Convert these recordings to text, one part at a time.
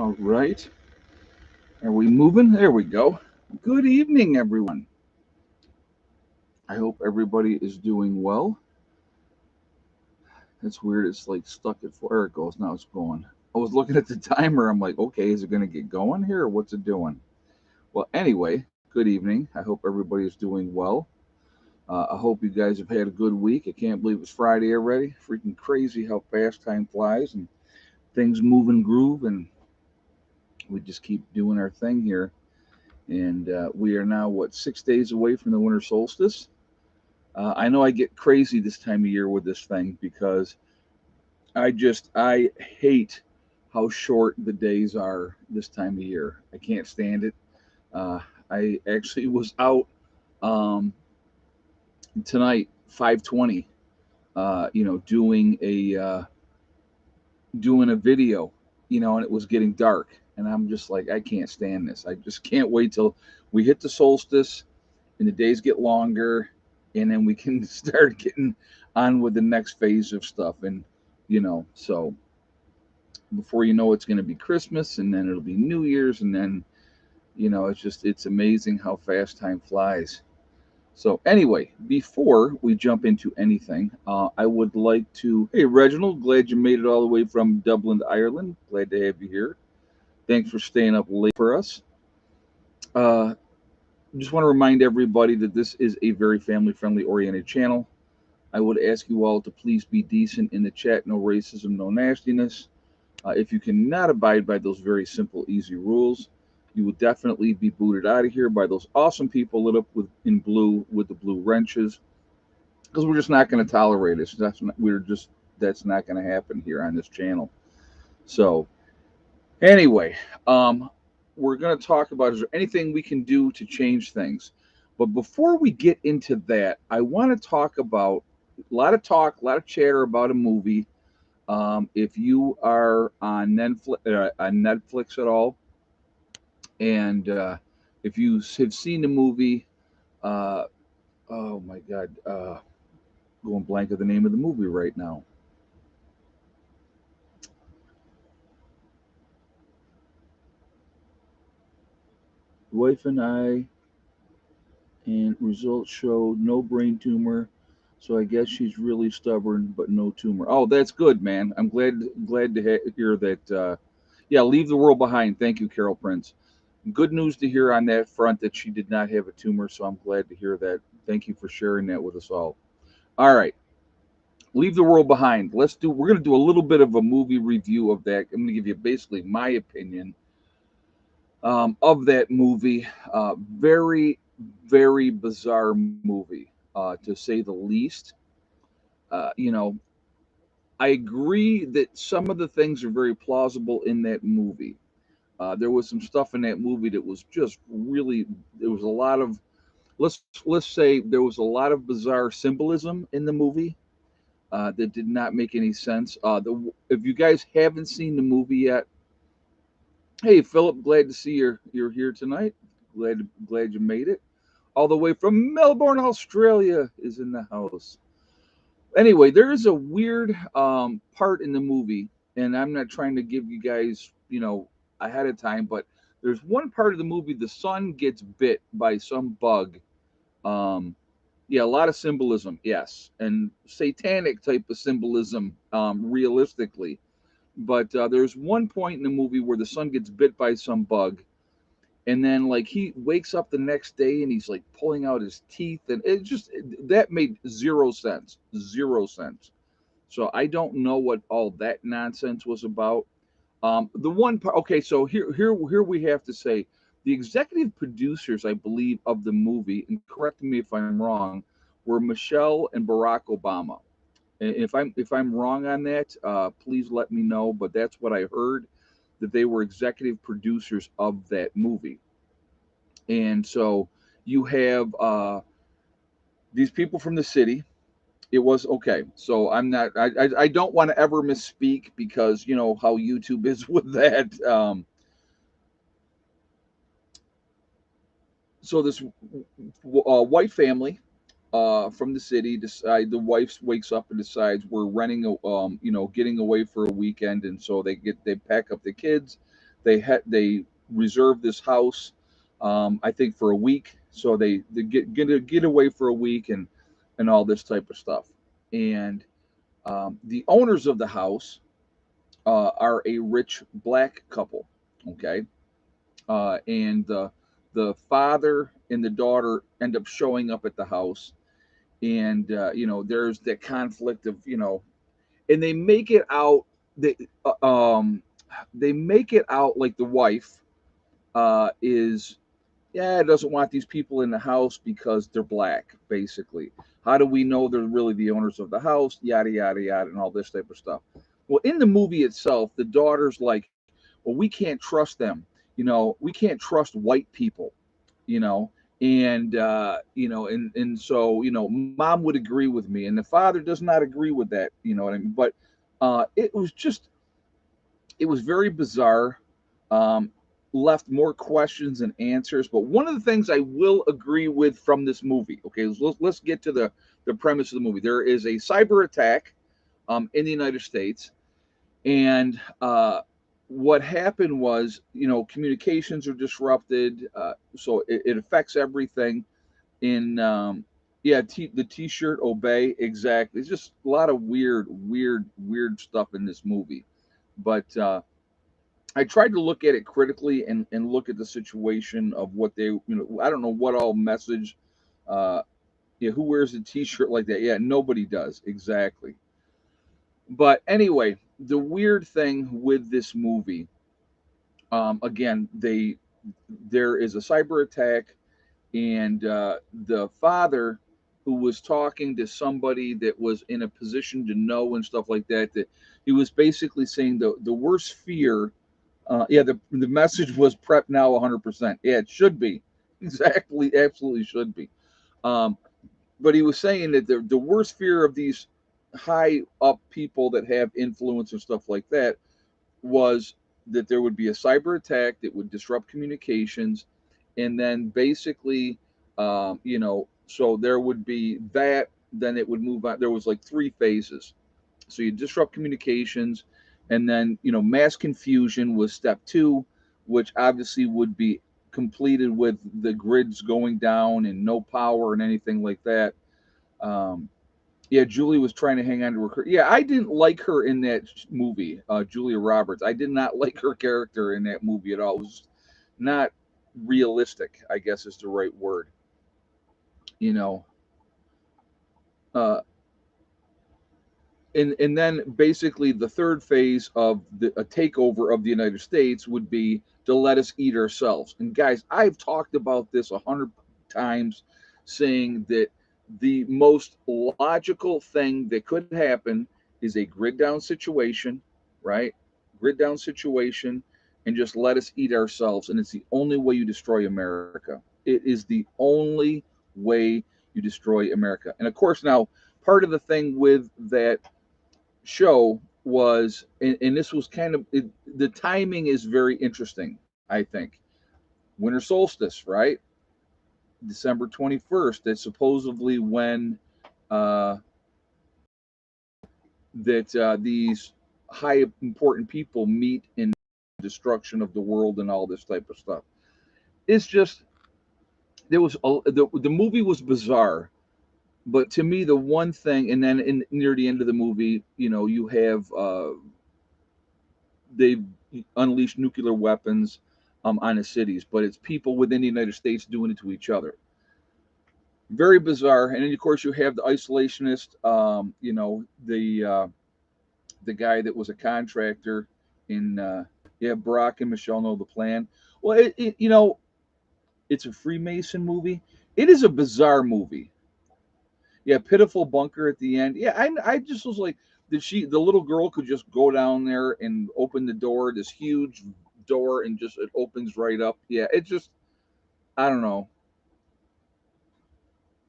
All right. Are we moving? There we go. Good evening, everyone. I hope everybody is doing well. It's weird. It's like stuck at four. There it goes. Now it's going. I was looking at the timer. I'm like, okay, is it going to get going here or what's it doing? Well, anyway, good evening. I hope everybody is doing well. I hope you guys have had a good week. I can't believe it's Friday already. Freaking crazy how fast time flies and things move and groove, and we just keep doing our thing here. And we are now, what, 6 days away from the winter solstice. I know I get crazy this time of year with this thing because I hate how short the days are this time of year. I can't stand it. Uh, I actually was out um, tonight, 5:20, doing a video, and it was getting dark, and I'm just like, I can't stand this. I just can't wait till we hit the solstice and the days get longer, and then we can start getting on with the next phase of stuff. And so before you know, it's going to be Christmas, and then it'll be New Year's, and then it's amazing how fast time flies. So anyway, before we jump into anything, I would like to, hey Reginald, glad you made it all the way from Dublin to Ireland. Glad to have you here. Thanks for staying up late for us. Uh, just want to remind everybody that this is a very family friendly oriented channel. I would ask you all to please be decent in the chat. No racism, no nastiness. If you cannot abide by those very simple, easy rules, you will definitely be booted out of here by those awesome people lit up in blue with the blue wrenches, because we're just not going to tolerate it. That's not going to happen here on this channel. So anyway, we're going to talk about, is there anything we can do to change things? But before we get into that, I want to talk about a lot of chatter about a movie. If you are on Netflix at all, and if you have seen the movie, uh, oh my God, going blank of the name of the movie right now. Wife and I, and results showed no brain tumor, so I guess she's really stubborn, but no tumor. Oh, that's good, man. I'm glad to hear that. Yeah, leave the world behind. Thank you, Carol Prince. Good news to hear on that front that she did not have a tumor, so I'm glad to hear that. Thank you for sharing that with us all. All right, leave the world behind. We're going to do a little bit of a movie review of that. I'm going to give you basically my opinion of that movie. Very, very bizarre movie, to say the least. Uh, you know, I agree that some of the things are very plausible in that movie. There was some stuff in that movie that was just really. There was a lot of, let's say, there was a lot of bizarre symbolism in the movie that did not make any sense. If you guys haven't seen the movie yet, hey Philip, glad to see you're here tonight. Glad you made it all the way from Melbourne, Australia, is in the house. Anyway, there is a weird part in the movie, and I'm not trying to give you guys, ahead of time, but there's one part of the movie the son gets bit by some bug. Um, yeah, a lot of symbolism, yes, and satanic type of symbolism, realistically. But there's one point in the movie where the son gets bit by some bug, and then like he wakes up the next day and he's like pulling out his teeth, and that made zero sense. So I don't know what all that nonsense was about. The one part, okay, so here we have to say the executive producers, I believe, of the movie, and correct me if I'm wrong, were Michelle and Barack Obama. And if I'm wrong on that, please let me know. But that's what I heard, that they were executive producers of that movie. And so you have these people from the city. It was okay. So I'm not. I don't want to ever misspeak, because you know how YouTube is with that. So this white family from the city decide, the wife wakes up and decides, we're renting getting away for a weekend, and so they pack up the kids, They reserve this house, I think for a week, so they get away for a week and all this type of stuff. And the owners of the house are a rich black couple. Okay, and the father and the daughter end up showing up at the house, and there's that conflict of and they make it out they uh, um they make it out like the wife is, yeah, doesn't want these people in the house because they're black, basically. How do we know they're really the owners of the house? Yada yada yada, and all this type of stuff. Well, in the movie itself, the daughter's like, well, we can't trust them. We can't trust white people. You know, and so mom would agree with me, and the father does not agree with that. You know what I mean? But it was very bizarre. Um, Left more questions than answers. But one of the things I will agree with from this movie, okay, let's get to the premise of the movie. There is a cyber attack in the United States, and what happened was, communications are disrupted, so it affects everything. In yeah, the T-shirt obey exactly. It's just a lot of weird stuff in this movie, but I tried to look at it critically and look at the situation of what they, I don't know what all message, uh, yeah, who wears a T-shirt like that? Yeah, nobody does exactly. But anyway, the weird thing with this movie, again, there is a cyber attack, and the father who was talking to somebody that was in a position to know and stuff like that, that he was basically saying the worst fear. Yeah, the message was prep now 100%. Yeah, it should be. Exactly, absolutely should be. Um, but he was saying that the worst fear of these high up people that have influence and stuff like that was that there would be a cyber attack that would disrupt communications, and then basically, so there would be that. Then it would move on. There was like three phases. So you disrupt communications, and then mass confusion was step two, which obviously would be completed with the grids going down and no power and anything like that. Um, yeah, Julie was trying to hang on to her. Yeah, I didn't like her in that movie, Julia Roberts. I did not like her character in that movie at all. It was not realistic, I guess is the right word. You know, uh, and then basically the third phase of a takeover of the United States would be to let us eat ourselves. And guys, I've talked about this 100 times, saying that the most logical thing that could happen is a grid down situation, right? Grid down situation, and just let us eat ourselves. And it's the only way you destroy America. It is the only way you destroy America. And of course, now part of the thing with that show was, and this was kind of the timing is very interesting. I think winter solstice, right? December 21st. That's supposedly when uh, that these high important people meet in destruction of the world and all this type of stuff. It's just the movie was bizarre, but to me the one thing, and then near the end of the movie, you have they've unleashed nuclear weapons on the cities, but it's people within the United States doing it to each other. Very bizarre. And then of course you have the isolationist, the guy that was a contractor in yeah, Barack and Michelle know the plan. Well, it's a Freemason movie. It is a bizarre movie. Yeah, pitiful bunker at the end. Yeah, I just was like, the little girl could just go down there and open the door, this huge door, and just it opens right up. Yeah, it just, I don't know.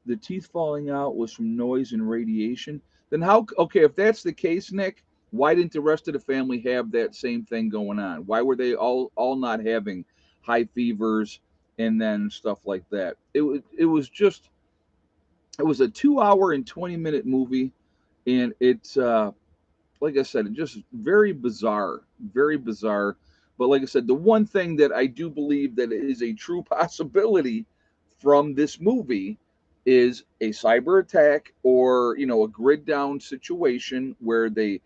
The teeth falling out was from noise and radiation. Then how, okay, if that's the case, Nick, why didn't the rest of the family have that same thing going on? Why were they all not having high fevers and then stuff like that? It was just, it was a 2 hour and 20 minute movie, and it's like I said, just very bizarre, very bizarre. But like I said, the one thing that I do believe that is a true possibility from this movie is a cyber attack, or a grid down situation where they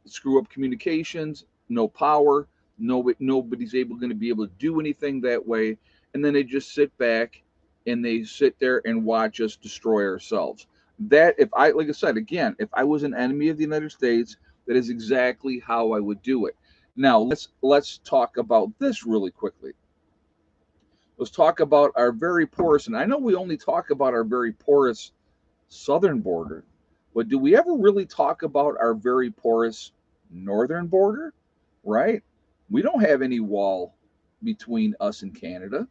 screw up communications, no power, nobody's going to be able to do anything that way, and then they just sit back and they sit there and watch us destroy ourselves. That, if I, like I said again, if I was an enemy of the United States, that is exactly how I would do it. Now let's talk about this really quickly. Let's talk about our very porous, and I know we only talk about our very porous southern border, but do we ever really talk about our very porous northern border? Right? We don't have any wall between us and Canada.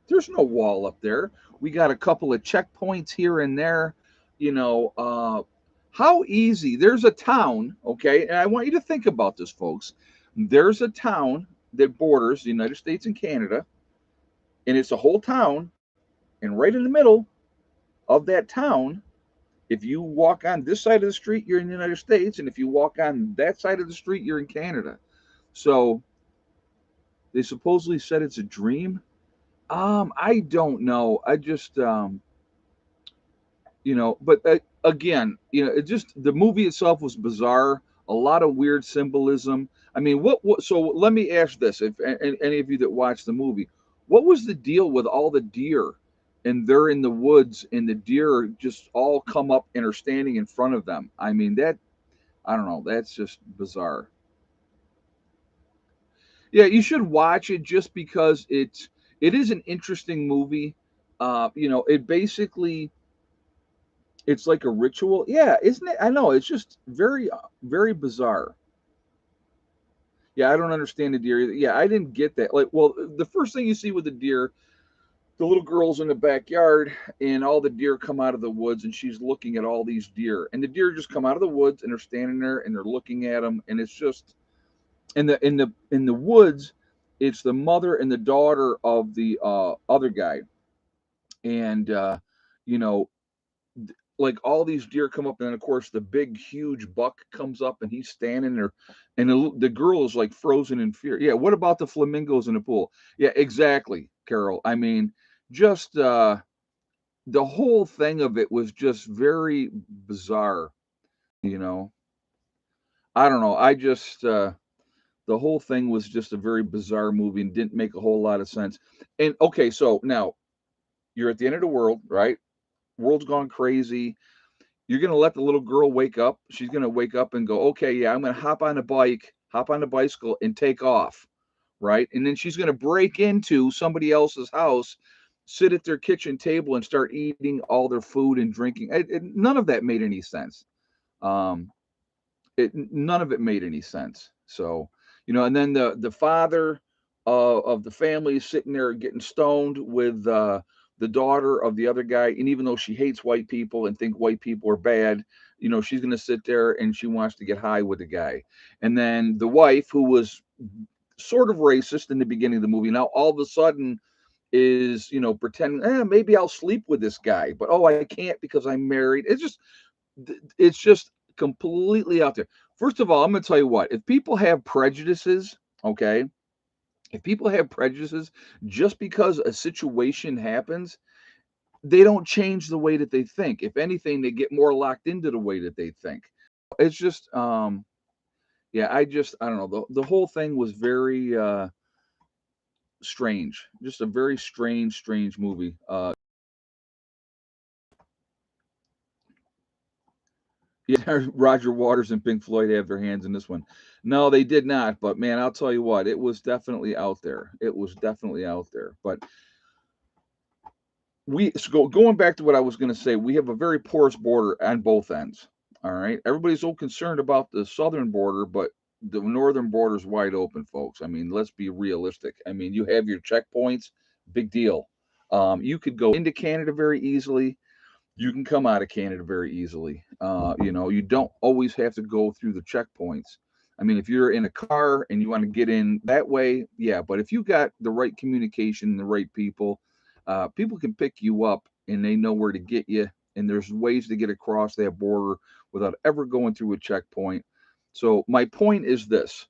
There's no wall up there. We got a couple of checkpoints here and there. You know, how easy. There's a town, okay, and I want you to think about this, folks. There's a town that borders the United States and Canada, and it's a whole town, and right in the middle of that town, if you walk on this side of the street, you're in the United States, and if you walk on that side of the street, you're in Canada. So they supposedly said it's a dream. I don't know. I just but again, it just, the movie itself was bizarre. A lot of weird symbolism. I mean, what so let me ask this: if any of you that watched the movie, what was the deal with all the deer? And they're in the woods, and the deer just all come up and are standing in front of them. I mean, that, I don't know. That's just bizarre. Yeah, you should watch it just because it is an interesting movie. It basically, it's like a ritual. Yeah, isn't it? I know, it's just very very bizarre. Yeah, I don't understand the deer either. Yeah, I didn't get that. Like, well, the first thing you see with the deer, the little girl's in the backyard, and all the deer come out of the woods, and she's looking at all these deer, and the deer just come out of the woods, and they're standing there, and they're looking at them, and it's just, in the woods, it's the mother and the daughter of the other guy, and you know like all these deer come up, and then of course the big huge buck comes up, and he's standing there, and the girl is like frozen in fear. Yeah, what about the flamingos in the pool? Yeah, exactly, Carol. I mean, just the whole thing of it was just very bizarre. You know, I don't know. I just the whole thing was just a very bizarre movie and didn't make a whole lot of sense. And okay, so now you're at the end of the world, right? World's gone crazy. You're gonna let the little girl wake up. She's gonna wake up and go, okay, yeah, I'm gonna hop on the bicycle and take off, right? And then she's gonna break into somebody else's house, sit at their kitchen table and start eating all their food and drinking. None of that made any sense. Um, None of it made any sense. So, and then the father of the family is sitting there getting stoned with the daughter of the other guy, and even though she hates white people and think white people are bad, she's going to sit there and she wants to get high with the guy. And then the wife, who was sort of racist in the beginning of the movie, now all of a sudden is pretending, maybe I'll sleep with this guy, but oh, I can't because I'm married. It's just completely out there. First of all, I'm going to tell you what, if people have prejudices, okay, if people have prejudices just because a situation happens, they don't change the way that they think. If anything, they get more locked into the way that they think. It's just, yeah, I don't know. The whole thing was very strange. Just a very strange movie. Yeah, Roger Waters and Pink Floyd have their hands in this one. No, they did not. But man, I'll tell you what, it was definitely out there. It was definitely out there. But going back to what I was going to say, we have a very porous border on both ends. All right, everybody's so concerned about the southern border, but the northern border is wide open, folks. I mean, let's be realistic. I mean, you have your checkpoints, big deal. You could go into Canada very easily. You can come out of Canada very easily. You don't always have to go through the checkpoints. I mean, if you're in a car and you want to get in that way, yeah. But if you got the right communication and the right people, people can pick you up and they know where to get you. And there's ways to get across that border without ever going through a checkpoint. So my point is this: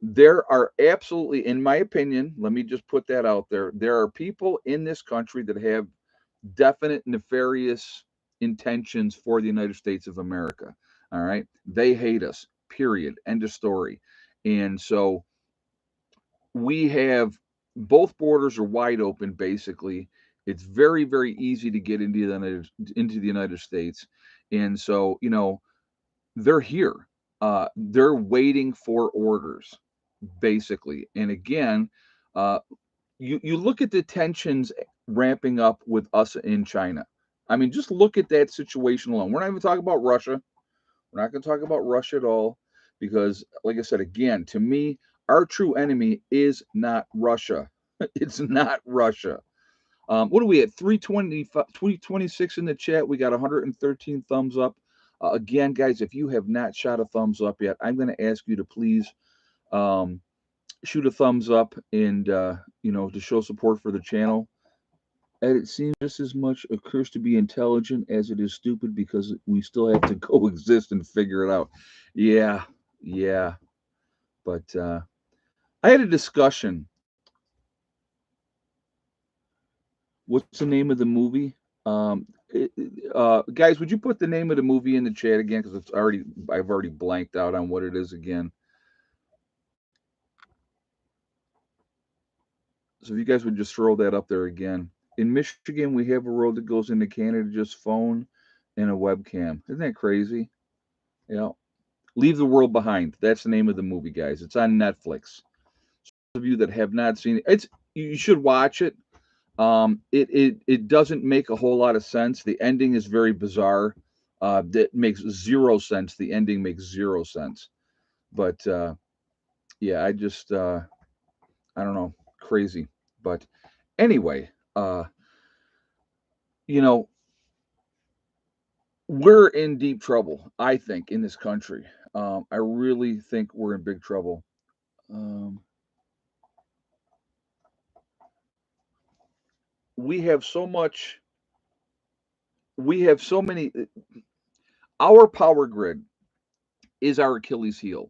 There are absolutely, in my opinion, let me just put that out there. There are people in this country that have definite nefarious intentions for the United States of America. All right. They hate us, period. End of story. And so we have both borders are wide open, basically. It's very, very easy to get into the United States. And so, they're here. They're waiting for orders, basically. And again, uh, you look at the tensions ramping up with us in China. I mean, just look at that situation alone. We're not even talking about Russia. We're not going to talk about Russia at all because, like I said, again, to me, our true enemy is not Russia. It's not Russia. What are we at? 326 in the chat. We got 113 thumbs up. Again, guys, if you have not shot a thumbs up yet, I'm going to ask you to please um, shoot a thumbs up and, to show support for the channel. And it seems just as much a curse to be intelligent as it is stupid because we still have to coexist and figure it out. Yeah, yeah. But I had a discussion. What's the name of the movie? Guys, would you put the name of the movie in the chat again? Because I've already blanked out on what it is again. So if you guys would just throw that up there again. In Michigan, we have a road that goes into Canada, just phone and a webcam. Isn't that crazy? Yeah. Leave the World Behind. That's the name of the movie, guys. It's on Netflix. Those of you that have not seen it, you should watch it. It doesn't make a whole lot of sense. The ending is very bizarre. That makes zero sense. The ending makes zero sense. But yeah, I don't know, crazy. But anyway, you know, we're in deep trouble. I think in this country, I really think we're in big trouble. Um, we have so much. We have so many. Our power grid is our Achilles heel.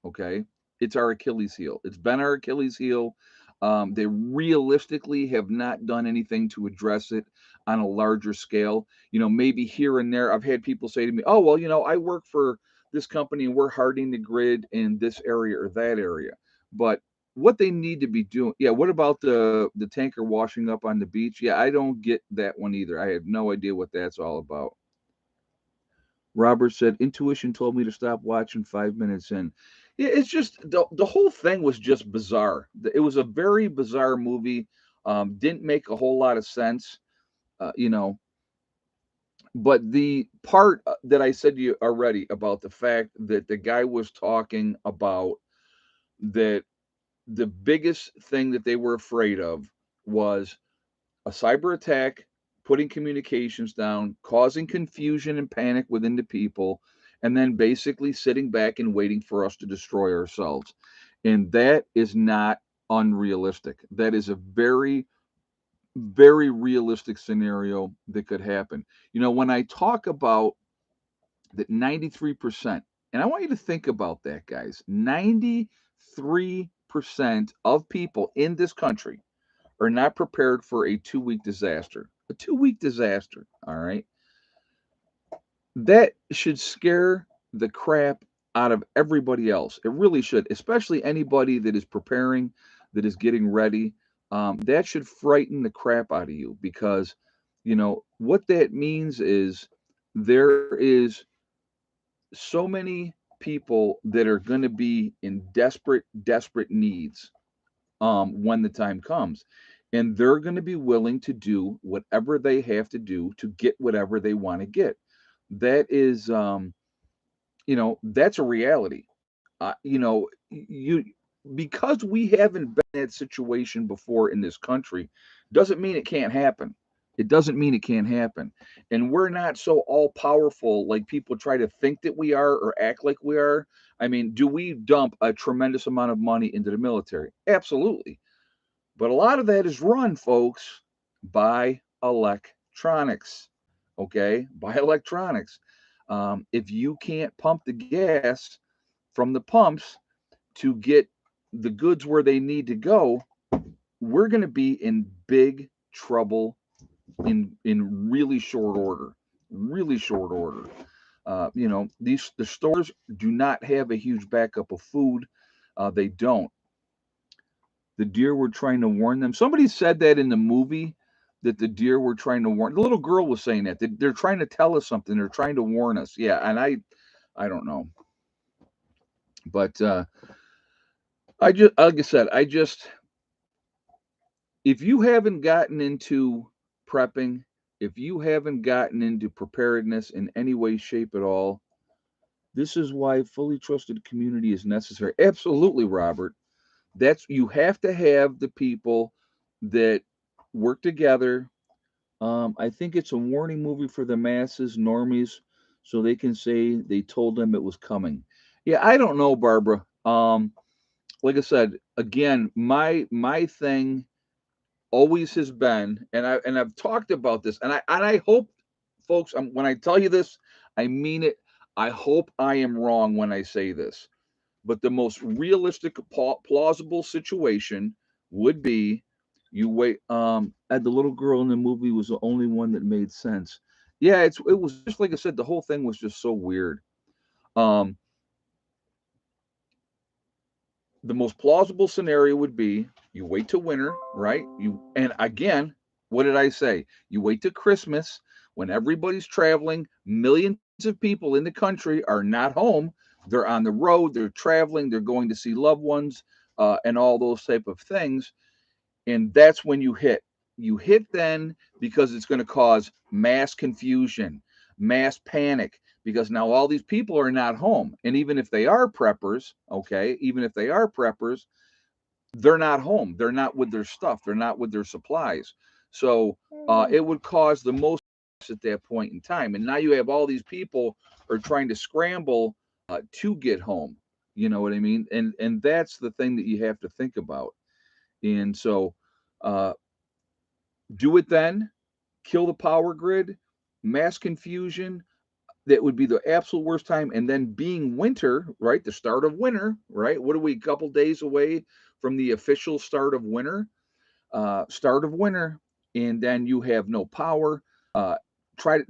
Okay. It's our Achilles heel. It's been our Achilles heel. They realistically have not done anything to address it on a larger scale. Maybe here and there, I've had people say to me, oh, well, I work for this company and we're hardening the grid in this area or that area. But what they need to be doing, yeah, what about the tanker washing up on the beach? Yeah, I don't get that one either. I have no idea what that's all about. Robert said, intuition told me to stop watching 5 minutes in. Yeah, it's just the whole thing was just bizarre. It was a very bizarre movie. Didn't make a whole lot of sense, uh, you know. But the part that I said to you already about the fact that the guy was talking about that the biggest thing that they were afraid of was a cyber attack, putting communications down, causing confusion and panic within the people, and then basically sitting back and waiting for us to destroy ourselves. And that is not unrealistic. That is a very, very realistic scenario that could happen. When I talk about that 93%, and I want you to think about that, guys, 93% of people in this country are not prepared for a 2 week disaster. A 2 week disaster, all right? That should scare the crap out of everybody else. It really should, especially anybody that is preparing, that is getting ready. That should frighten the crap out of you because, what that means is there is so many people that are going to be in desperate, desperate needs when the time comes. And they're going to be willing to do whatever they have to do to get whatever they want to get. That is, that's a reality. You because we haven't been in that situation before in this country, doesn't mean it can't happen. It doesn't mean it can't happen. And we're not so all powerful like people try to think that we are or act like we are. I mean, do we dump a tremendous amount of money into the military? Absolutely. But a lot of that is run, folks, by electronics. Okay, by electronics. If you can't pump the gas from the pumps to get the goods where they need to go, we're going to be in big trouble in really short order. Really short order. These the stores do not have a huge backup of food. They don't. The deer were trying to warn them. Somebody said that in the movie that the deer were trying to warn. The little girl was saying that they're trying to tell us something. They're trying to warn us. Yeah, and I don't know, but I just like I said, if you haven't gotten into prepping, if you haven't gotten into preparedness in any way, shape at all, this is why fully trusted community is necessary. Absolutely, Robert. That's you have to have the people that work together. I think it's a warning movie for the masses, normies, so they can say they told them it was coming. Yeah, I don't know, Barbara. Like I said, again, my thing always has been, and I've talked about this, and I hope, folks, when I tell you this, I mean it. I hope I am wrong when I say this, but the most realistic, plausible situation would be you wait. And the little girl in the movie was the only one that made sense. Yeah, it was just like I said. The whole thing was just so weird. Um, the most plausible scenario would be you wait till winter, right? And again, what did I say? You wait till Christmas when everybody's traveling. Millions of people in the country are not home. They're on the road. They're traveling. They're going to see loved ones, and all those type of things. And that's when you hit. You hit then because it's going to cause mass confusion, mass panic, because now all these people are not home. And even if they are preppers, okay, even if they are preppers, they're not home. They're not with their stuff. They're not with their supplies. So it would cause the most at that point in time. And now you have all these people are trying to scramble to get home. You know what I mean? And that's the thing that you have to think about. And so uh, do it then, kill the power grid, mass confusion. That would be the absolute worst time. And then being winter, right? The start of winter, right? What are we, a couple days away from the official start of winter? Start of winter. And then you have no power. Uh, try to,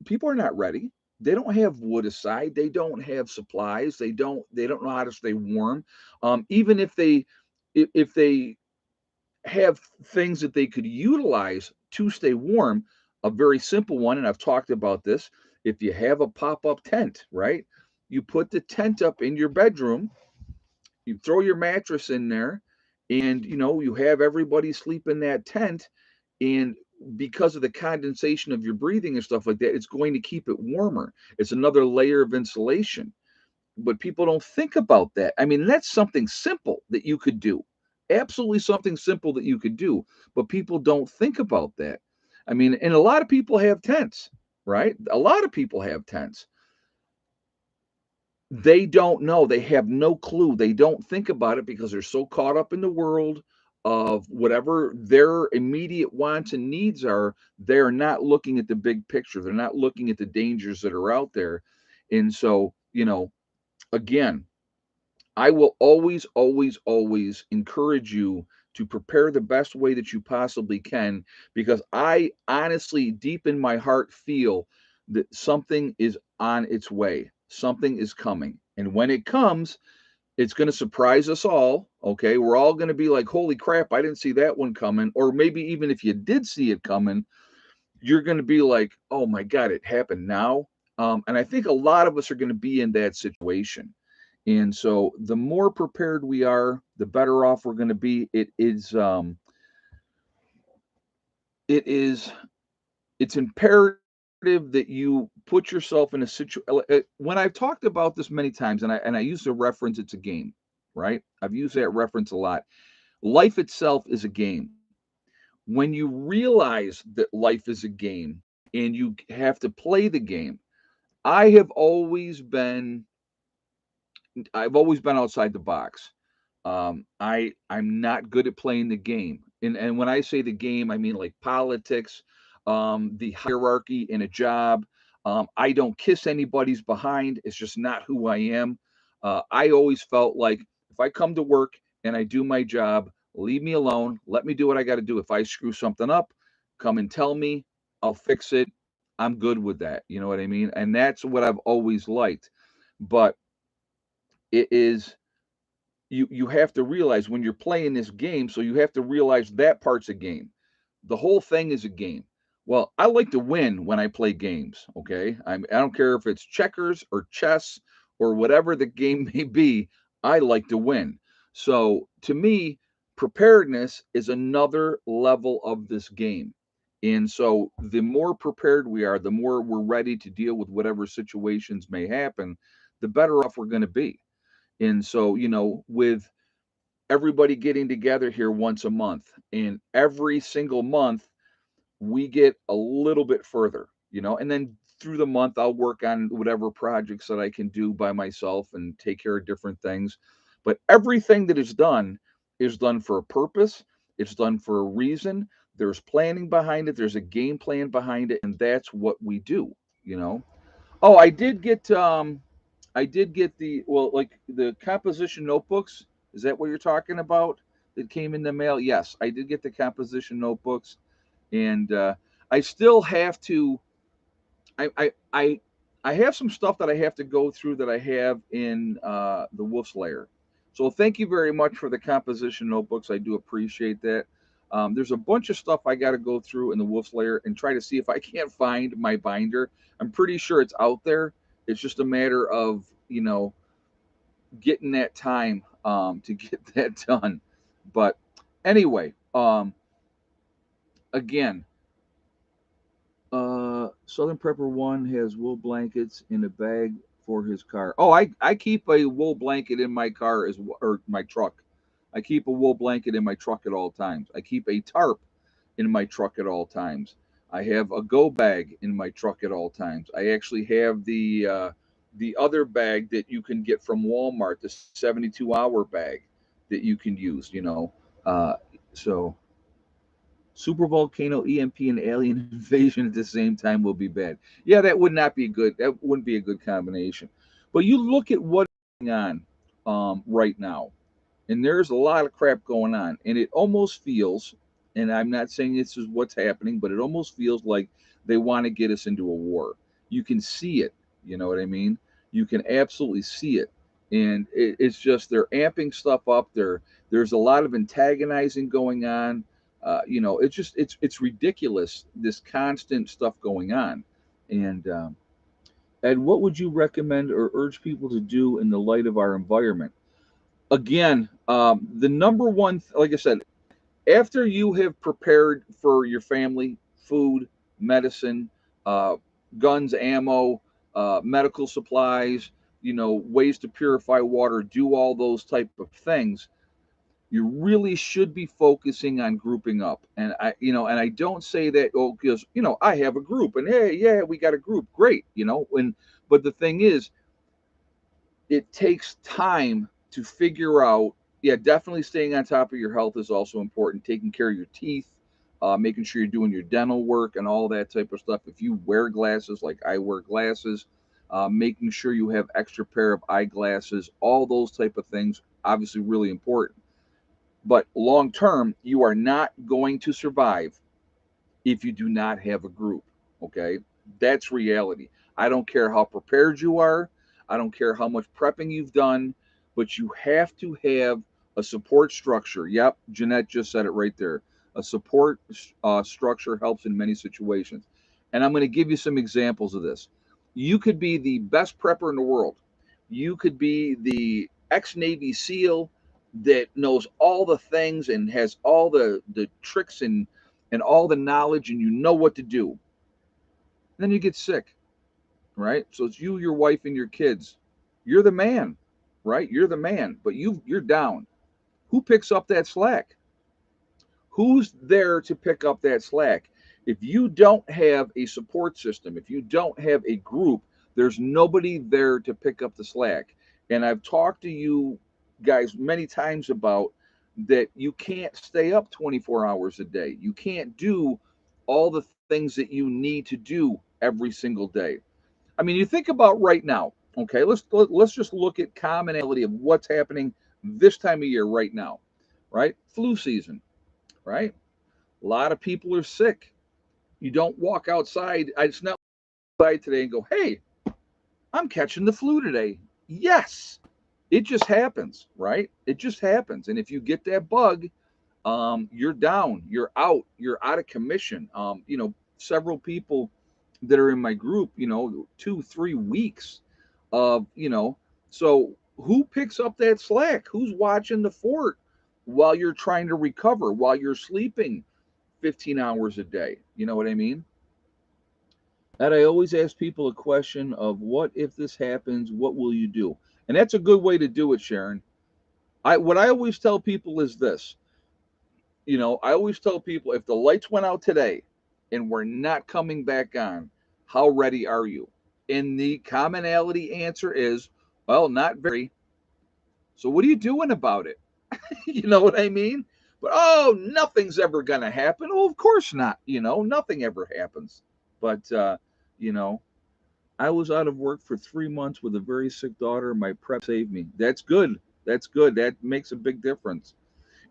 people are not ready. They don't have wood aside. They don't have supplies. They don't know how to stay warm. Even if they have things that they could utilize to stay warm. A very simple one, and I've talked about this. If you have a pop up tent, right? You put the tent up in your bedroom, you throw your mattress in there, and you have everybody sleep in that tent. And because of the condensation of your breathing and stuff like that, it's going to keep it warmer. It's another layer of insulation, but people don't think about that. I mean, that's something simple that you could do. Absolutely something simple that you could do, but people don't think about that. I mean, and a lot of people have tents, right? A lot of people have tents. They don't know. They have no clue. They don't think about it because they're so caught up in the world of whatever their immediate wants and needs are. They're not looking at the big picture. They're not looking at the dangers that are out there. And so, again, I will always, always, always encourage you to prepare the best way that you possibly can, because I honestly, deep in my heart, feel that something is on its way. Something is coming. And when it comes, it's going to surprise us all. Okay. We're all going to be like, holy crap, I didn't see that one coming. Or maybe even if you did see it coming, you're going to be like, oh my God, it happened now. And I think a lot of us are going to be in that situation. And so the more prepared we are, the better off we're going to be. It is, it's imperative that you put yourself in a situation. When I've talked about this many times, and I use the reference, it's a game, right? I've used that reference a lot. Life itself is a game. When you realize that life is a game and you have to play the game, I have always been I've always been outside the box. I'm not good at playing the game, and when I say the game, I mean like politics, the hierarchy in a job. I don't kiss anybody's behind. It's just not who I am. I always felt like if I come to work and I do my job. Leave me alone. Let me do what I got to do. If I screw something up, come and tell me. I'll fix it. I'm good with that. You know what I mean? And that's what I've always liked. But it is, you have to realize when you're playing this game, so you have to realize that part's a game. The whole thing is a game. Well, I like to win when I play games, okay? I don't care if it's checkers or chess or whatever the game may be, I like to win. So to me, preparedness is another level of this game. And so the more prepared we are, the more we're ready to deal with whatever situations may happen, the better off we're going to be. And so, with everybody getting together here once a month, and every single month we get a little bit further, and then through the month I'll work on whatever projects that I can do by myself and take care of different things. But everything that is done for a purpose, it's done for a reason. There's planning behind it, there's a game plan behind it, and that's what we do, you know. Oh, I did get the, well, like the composition notebooks. Is that what you're talking about? That came in the mail? Yes, I did get the composition notebooks, and I still have to. I I I I have some stuff that I have to go through that I have in the Wolf's Lair. So thank you very much for the composition notebooks. I do appreciate that. There's a bunch of stuff I got to go through in the Wolf's Lair and try to see if I can't find my binder. I'm pretty sure it's out there. It's just a matter of getting that time to get that done. But anyway, again, Southern Prepper One has wool blankets in a bag for his car. Oh, I keep a wool blanket in my car or my truck. I keep a wool blanket in my truck at all times. I keep a tarp in my truck at all times. I have a go bag in my truck at all times. I actually have the other bag that you can get from Walmart, the 72-hour bag that you can use. So super volcano, EMP, and alien invasion at the same time will be bad. Yeah, that would not be good. That wouldn't be a good combination. But you look at what's going on right now, and there's a lot of crap going on, and it almost feels, and I'm not saying this is what's happening, but it almost feels like they want to get us into a war. You can see it. You know what I mean? You can absolutely see it, and it's just they're amping stuff up. There's a lot of antagonizing going on. It's just it's ridiculous, this constant stuff going on. And what would you recommend or urge people to do in the light of our environment? Again, the number one, like I said, after you have prepared for your family, food, medicine, uh, guns, ammo, medical supplies, ways to purify water, do all those type of things, you really should be focusing on grouping up. And I don't say that, oh, because I have a group, and hey, yeah, we got a group, great, and but the thing is, it takes time to figure out. Yeah, definitely staying on top of your health is also important. Taking care of your teeth, making sure you're doing your dental work and all that type of stuff. If you wear glasses, like I wear glasses, making sure you have extra pair of eyeglasses, all those type of things, obviously really important. But long term, you are not going to survive if you do not have a group. Okay. That's reality. I don't care how prepared you are. I don't care how much prepping you've done, but you have to have a support structure. Yep. Jeanette just said it right there. A support structure helps in many situations. And I'm going to give you some examples of this. You could be the best prepper in the world. You could be the ex Navy SEAL that knows all the things and has all the tricks and all the knowledge, and you know what to do. Then you get sick, right? So it's you, your wife, and your kids. You're the man, right? You're the man, but you're down. Who picks up that slack? Who's there to pick up that slack? If you don't have a support system, if you don't have a group, there's nobody there to pick up the slack. And I've talked to you guys many times about that. You can't stay up 24 hours a day. You can't do all the things that you need to do every single day. I mean, you think about right now. Okay, let's just look at commonality of what's happening this time of year right now, right? Flu season, right? A lot of people are sick. You don't walk outside. It's not outside today and go, hey, I'm catching the flu today. Yes, it just happens, right? It just happens. And if you get that bug, you're down, you're out of commission. Several people that are in my group, 2, 3 weeks of, so who picks up that slack? Who's watching the fort while you're trying to recover, while you're sleeping 15 hours a day? You know what I mean? And I always ask people a question of what if this happens, what will you do? And that's a good way to do it, Sharon. What I always tell people is this. I always tell people if the lights went out today and we're not coming back on, how ready are you? And the commonality answer is, well, not very. So what are you doing about it? You know what I mean? But oh, nothing's ever going to happen. Oh, of course not. Nothing ever happens. But you know, I was out of work for 3 months with a very sick daughter. My prep saved me. That's good. That's good. That makes a big difference.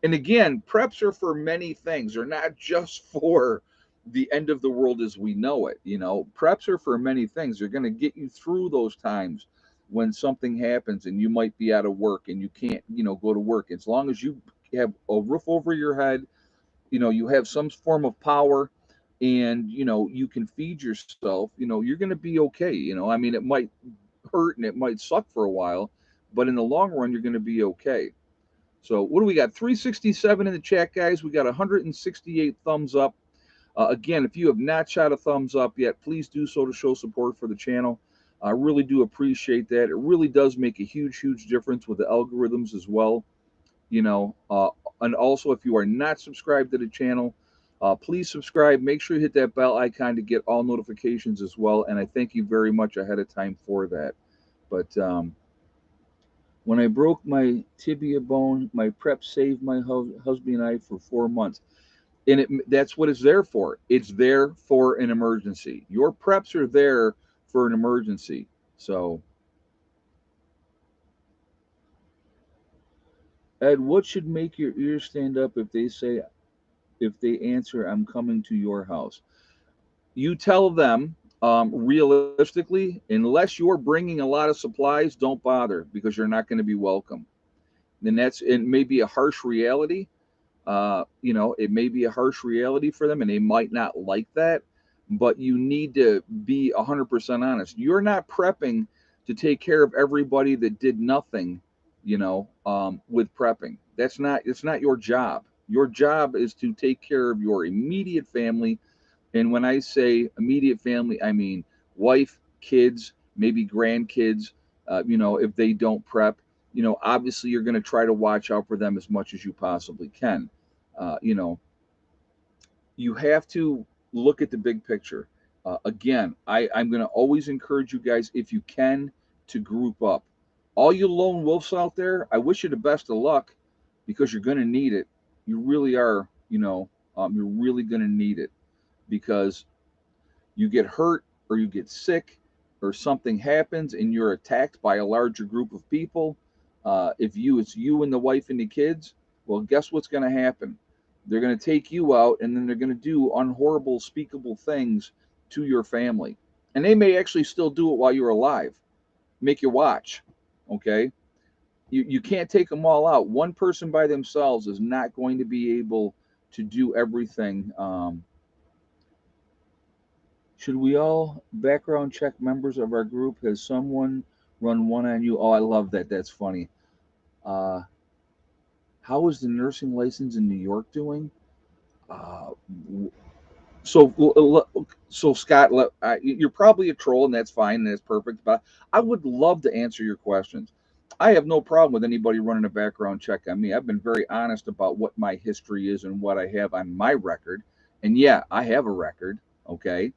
And again, preps are for many things. They're not just for the end of the world as we know it. Preps are for many things. They're going to get you through those times when something happens and you might be out of work and you can't, go to work. As long as you have a roof over your head, you have some form of power and, you can feed yourself, you're going to be okay. I mean, it might hurt and it might suck for a while, but in the long run, you're going to be okay. So what do we got? 367 in the chat, guys. We got 168 thumbs up. Again, if you have not shot a thumbs up yet, please do so to show support for the channel. I really do appreciate that. It really does make a huge, huge difference with the algorithms as well. And also if you are not subscribed to the channel, please subscribe. Make sure you hit that bell icon to get all notifications as well. And I thank you very much ahead of time for that. But when I broke my tibia bone, my prep saved my husband and I for 4 months. And that's what it's there for. It's there for an emergency. Your preps are there for an emergency. So, Ed, what should make your ears stand up if they answer, I'm coming to your house? You tell them, realistically, unless you're bringing a lot of supplies, don't bother because you're not going to be welcome. And it may be a harsh reality. It may be a harsh reality for them and they might not like that, but you need to be 100% honest. You're not prepping to take care of everybody that did nothing, with prepping. It's not your job. Your job is to take care of your immediate family. And when I say immediate family, I mean wife, kids, maybe grandkids, if they don't prep, obviously you're going to try to watch out for them as much as you possibly can. uh, you know, you have to look at the big picture. Again, I'm going to always encourage you guys, if you can, to group up. All you lone wolves out there, I wish you the best of luck because you're going to need it. You really are, you're really going to need it because you get hurt or you get sick or something happens and you're attacked by a larger group of people. It's you and the wife and the kids, well, guess what's going to happen? They're going to take you out and then they're going to do unhorrible, speakable things to your family. And they may actually still do it while you're alive, make you watch. Okay. You can't take them all out. One person by themselves is not going to be able to do everything. Should we all background check members of our group? Has someone run one on you? Oh, I love that. That's funny. Uh, how is the nursing license in New York doing? Uh, so Scott, you're probably a troll, and that's fine, and that's perfect. But I would love to answer your questions. I have no problem with anybody running a background check on me. I've been very honest about what my history is and what I have on my record. And yeah, I have a record. Okay.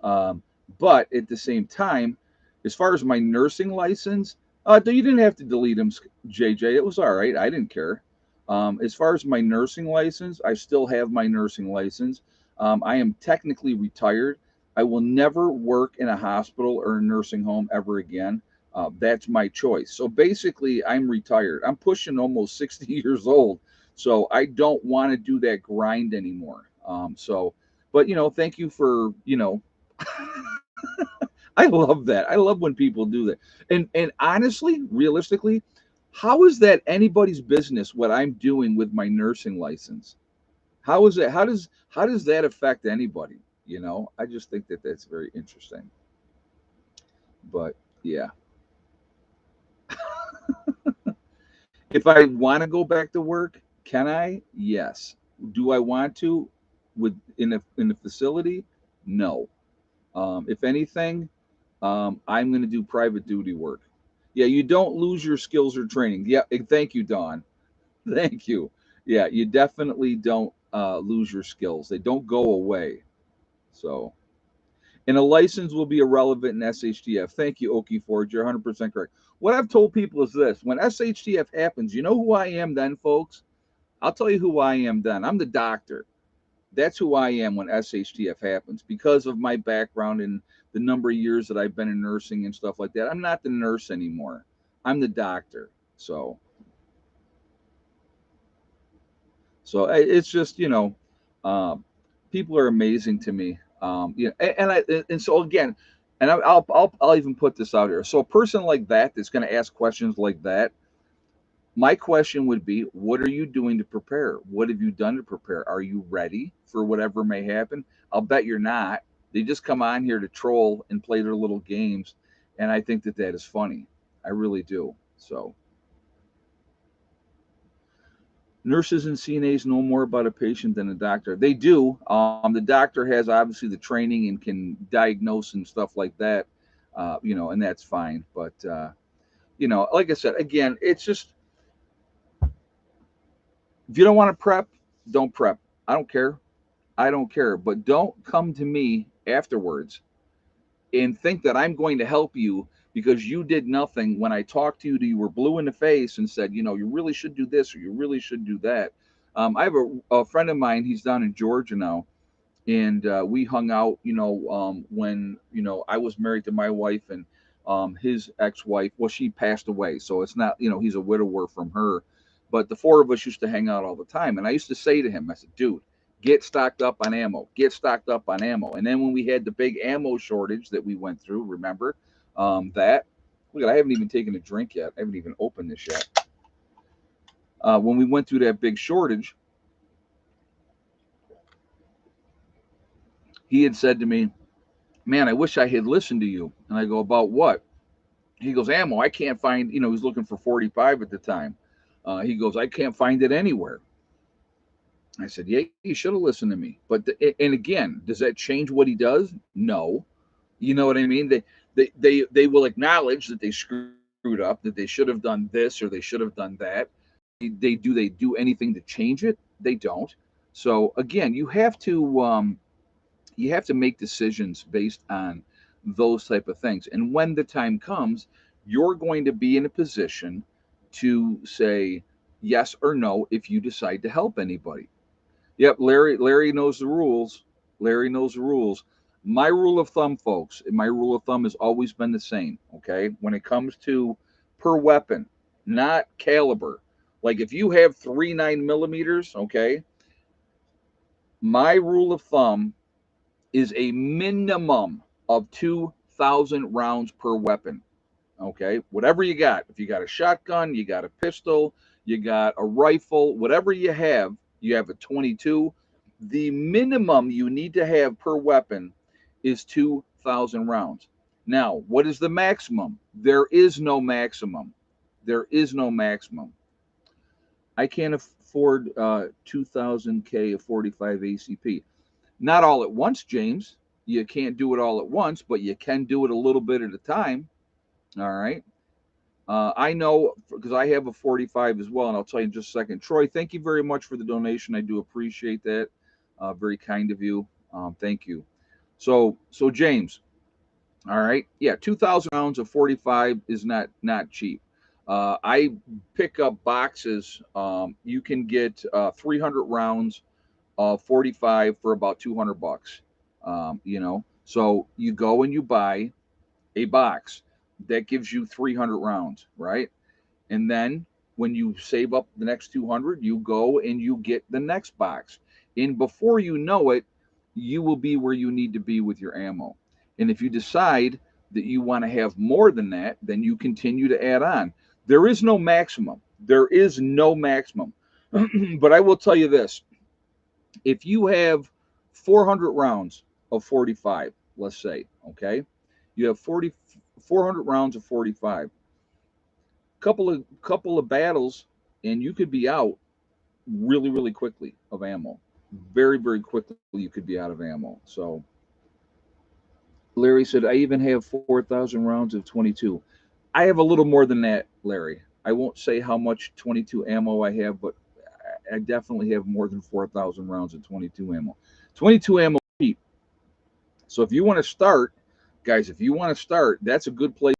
Um, but at the same time, as far as my nursing license, you didn't have to delete them, JJ. It was all right. I didn't care. As far as my nursing license, I still have my nursing license. I am technically retired. I will never work in a hospital or a nursing home ever again. That's my choice. So basically, I'm retired. I'm pushing almost 60 years old. So I don't want to do that grind anymore. But thank you for, I love that. I love when people do that. And honestly, realistically, how is that anybody's business what I'm doing with my nursing license? How is it? How does that affect anybody? I just think that that's very interesting. But yeah, if I want to go back to work, can I? Yes. Do I want to with in a facility? No. If anything, I'm going to do private duty work. Yeah, you don't lose your skills or training. Yeah, thank you, Don. Thank you. Yeah, you definitely don't lose your skills. They don't go away. So, and a license will be irrelevant in SHTF. Thank you, Okie Ford. You're 100% correct. What I've told people is this: when SHTF happens, you know who I am then, folks? I'll tell you who I am then. I'm the doctor. That's who I am when SHTF happens because of my background and the number of years that I've been in nursing and stuff like that. I'm not the nurse anymore. I'm the doctor. So it's just um, people are amazing to me. And so again, and I'll even put this out here. So a person like that that's going to ask questions like that, my question would be, what are you doing to prepare? What have you done to prepare? Are you ready for whatever may happen? I'll bet you're not. They just come on here to troll and play their little games, and I think that that is funny. I really do. So nurses and CNAs know more about a patient than a doctor. They do. The doctor has obviously the training and can diagnose and stuff like that, and that's fine. But like I said, again, it's just if you don't want to prep, don't prep. I don't care. I don't care. But don't come to me afterwards and think that I'm going to help you because you did nothing when I talked to you. You were blue in the face and said, you really should do this or you really should do that. I have a friend of mine. He's down in Georgia now, and we hung out. When I was married to my wife and his ex-wife. Well, she passed away, so it's not. He's a widower from her, but the four of us used to hang out all the time. And I used to say to him, I said, "Dude, get stocked up on ammo. Get stocked up on ammo." And then when we had the big ammo shortage that we went through, remember that? Look, I haven't even taken a drink yet. I haven't even opened this yet. When we went through that big shortage, he had said to me, "Man, I wish I had listened to you." And I go, "About what?" He goes, "Ammo. I can't find." He's looking for 45 at the time. He goes, "I can't find it anywhere." I said, "Yeah, you should have listened to me." And again, does that change what he does? No. You know what I mean? They will acknowledge that they screwed up, that they should have done this or they should have done that. They do anything to change it? They don't. So again, you have to make decisions based on those type of things. And when the time comes, you're going to be in a position to say yes or no if you decide to help anybody. Yep, Larry knows the rules. Larry knows the rules. My rule of thumb, folks, my rule of thumb has always been the same. Okay, when it comes to per weapon, not caliber. Like if you have 3 9 millimeters, okay, my rule of thumb is a minimum of 2,000 rounds per weapon. Okay, whatever you got. If you got a shotgun, you got a pistol, you got a rifle, whatever you have a 22. The minimum you need to have per weapon is 2,000 rounds. Now, what is the maximum? There is no maximum. There is no maximum. I can't afford 2,000K of 45 ACP. Not all at once, James. You can't do it all at once, but you can do it a little bit at a time. All right. I know because I have a 45 as well, and I'll tell you in just a second. Troy, thank you very much for the donation. I do appreciate that. Very kind of you. Thank you. So James, all right, yeah, 2,000 rounds of 45 is not cheap. I pick up boxes. You can get 300 rounds 45 for about 200 bucks. So you go and you buy a box. That gives you 300 rounds, right? And then when you save up the next 200, you go and you get the next box. And before you know it, you will be where you need to be with your ammo. And if you decide that you want to have more than that, then you continue to add on. There is no maximum. There is no maximum. But I will tell you this, if you have 400 rounds of 45, let's say, okay, you have 400 rounds of 45, couple of battles, and you could be out really, really quickly of ammo. Very, very quickly, you could be out of ammo. So Larry said, I even have 4,000 rounds of 22. I have a little more than that, Larry. I won't say how much 22 ammo I have, but I definitely have more than 4,000 rounds of 22 ammo. 22 ammo is cheap. So if you want to start, guys, if you want to start, that's a good place.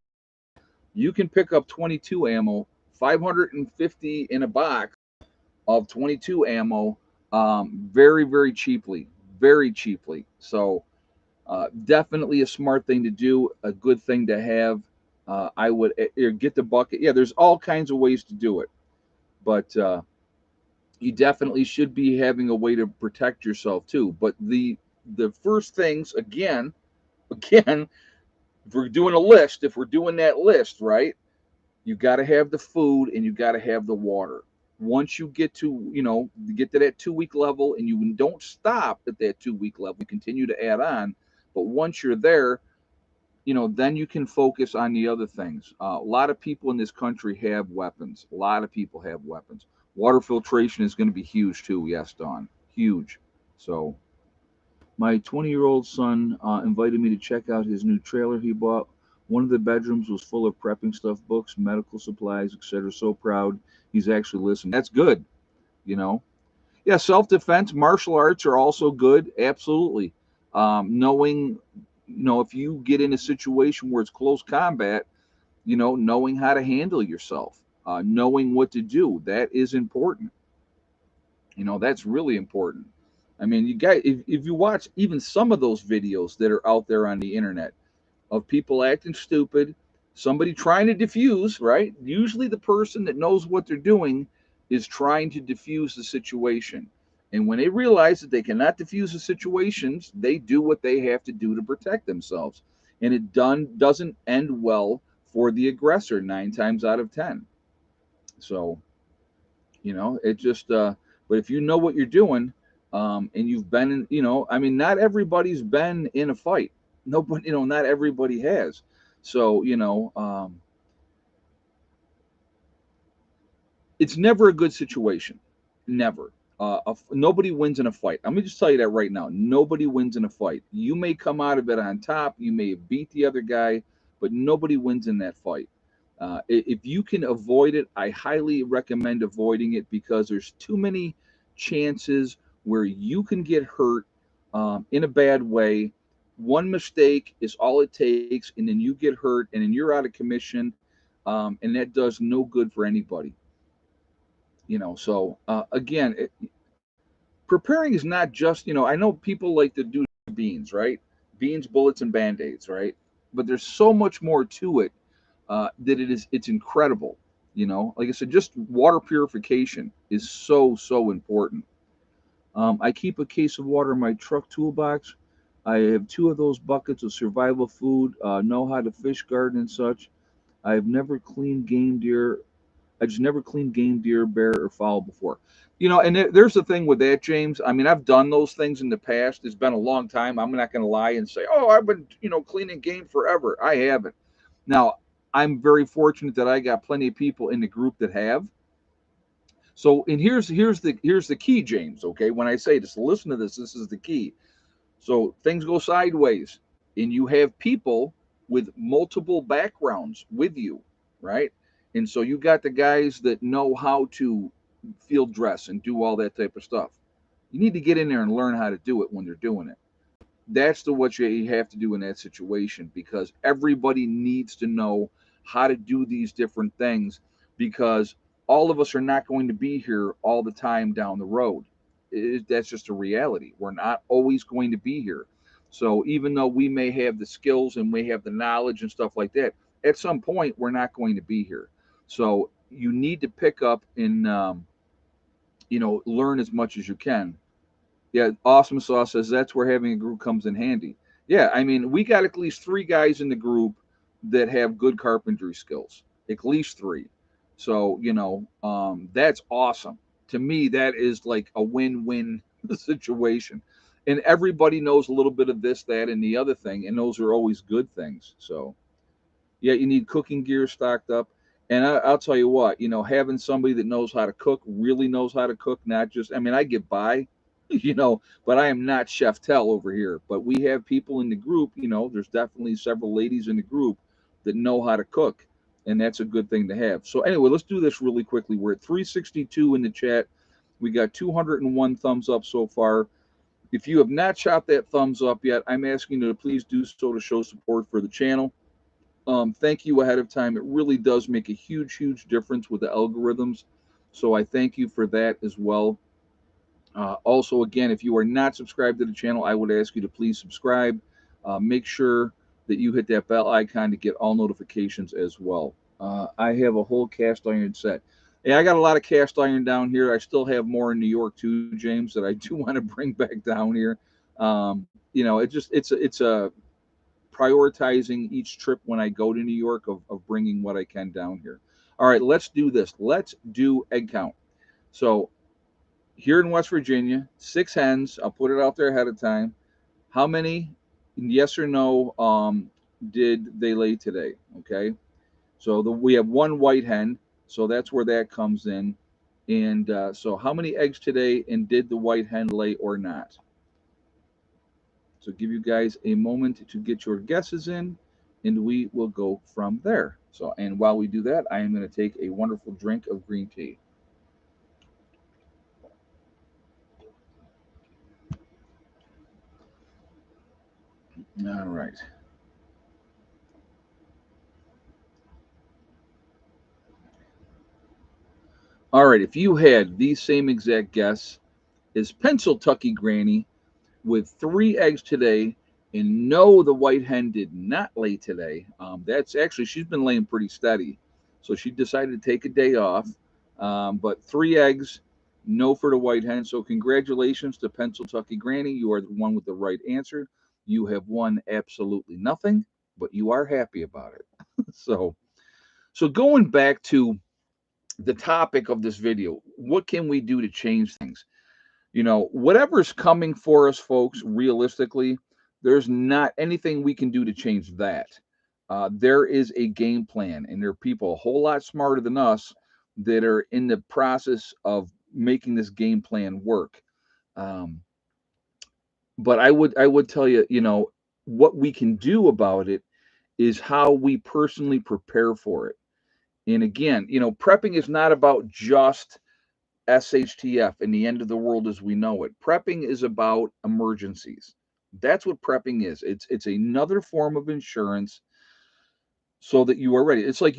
You can pick up 22 ammo, 550 in a box of 22 ammo, very, very cheaply. Very cheaply. So definitely a smart thing to do, a good thing to have. I would get the bucket. Yeah, there's all kinds of ways to do it, but you definitely should be having a way to protect yourself too. But the first things, again, if we're doing a list, if we're doing that list, right? You got to have the food and you got to have the water. Once you get to, get to that 2 week level, and you don't stop at that 2 week level, you continue to add on. But once you're there, then you can focus on the other things. A lot of people in this country have weapons. A lot of people have weapons. Water filtration is going to be huge too. Yes, Don, huge. So my 20-year-old son invited me to check out his new trailer he bought. One of the bedrooms was full of prepping stuff, books, medical supplies, etc. So proud he's actually listening. That's good, you know. Yeah, self-defense, martial arts are also good. Absolutely. Knowing, if you get in a situation where it's close combat, knowing how to handle yourself, knowing what to do, that is important. That's really important. I mean, you guys, if you watch even some of those videos that are out there on the internet of people acting stupid, somebody trying to defuse, right? Usually the person that knows what they're doing is trying to defuse the situation. And when they realize that they cannot defuse the situations, they do what they have to do to protect themselves. And it doesn't end well for the aggressor 9 times out of 10. So, it just but if you know what you're doing, and you've been in, I mean, not everybody's been in a fight. Nobody, not everybody has. So, it's never a good situation. Never. Nobody wins in a fight. Let me just tell you that right now. Nobody wins in a fight. You may come out of it on top. You may beat the other guy, but nobody wins in that fight. If you can avoid it, I highly recommend avoiding it, because there's too many chances where you can get hurt in a bad way. One mistake is all it takes, and then you get hurt, and then you're out of commission, and that does no good for anybody. So again, preparing is not just, I know people like to do beans, right? Beans, bullets, and band-aids, right? But there's so much more to it, that it's incredible. Like I said, just water purification is so, so important. I keep a case of water in my truck toolbox. I have two of those buckets of survival food, know how to fish, garden, and such. I've never cleaned game deer. I just never cleaned game deer, bear, or fowl before. And there's the thing with that, James. I mean, I've done those things in the past. It's been a long time. I'm not going to lie and say, oh, I've been, cleaning game forever. I haven't. Now, I'm very fortunate that I got plenty of people in the group that have. So, and here's the key, James. Okay, when I say this, listen to this. This is the key. So things go sideways, and you have people with multiple backgrounds with you, right? And so you got the guys that know how to field dress and do all that type of stuff. You need to get in there and learn how to do it when they're doing it. That's what you have to do in that situation, because everybody needs to know how to do these different things, because all of us are not going to be here all the time down the road. That's just a reality. We're not always going to be here. So even though we may have the skills and we have the knowledge and stuff like that, at some point we're not going to be here. So you need to pick up and learn as much as you can. Yeah, Awesome Sauce says that's where having a group comes in handy. Yeah, I mean, we got at least three guys in the group that have good carpentry skills. At least three. So, that's awesome. To me, that is like a win-win situation. And everybody knows a little bit of this, that, and the other thing, and those are always good things. So, yeah, you need cooking gear stocked up. And I'll tell you what, having somebody that knows how to cook, really knows how to cook, not just, I mean, I get by, but I am not Chef Tell over here. But we have people in the group, there's definitely several ladies in the group that know how to cook. And that's a good thing to have. So, anyway, let's do this really quickly. We're at 362 in the chat. We got 201 thumbs up so far. If you have not shot that thumbs up yet, I'm asking you to please do so to show support for the channel. Thank you ahead of time. It really does make a huge, huge difference with the algorithms. So I thank you for that as well. Also, again, if you are not subscribed to the channel, I would ask you to please subscribe. Make sure that you hit that bell icon to get all notifications as well. I have a whole cast iron set. Yeah, I got a lot of cast iron down here. I still have more in New York too, James, that I do want to bring back down here. It's a prioritizing each trip when I go to New York of bringing what I can down here. All right, let's do this. Let's do egg count. So here in West Virginia, 6 hens. I'll put it out there ahead of time. How many, yes or no, did they lay today? Okay. So we have one white hen. So that's where that comes in. And so how many eggs today, and did the white hen lay or not? So give you guys a moment to get your guesses in, and we will go from there. So, and while we do that, I am going to take a wonderful drink of green tea. All right. All right. If you had the same exact guess as Pencil Tucky Granny with 3 eggs today, and no, the white hen did not lay today. That's actually, she's been laying pretty steady. So she decided to take a day off. But 3 eggs, no for the white hen. So congratulations to Pencil Tucky Granny. You are the one with the right answer. You have won absolutely nothing, but you are happy about it. so, so going back to the topic of this video, what can we do to change things? Whatever's coming for us, folks, realistically, there's not anything we can do to change that. There is a game plan, and there are people a whole lot smarter than us that are in the process of making this game plan work. Um, but I would tell you, what we can do about it is how we personally prepare for it. And again, prepping is not about just SHTF and the end of the world as we know it. Prepping is about emergencies. That's what prepping is. It's another form of insurance so that you are ready. It's like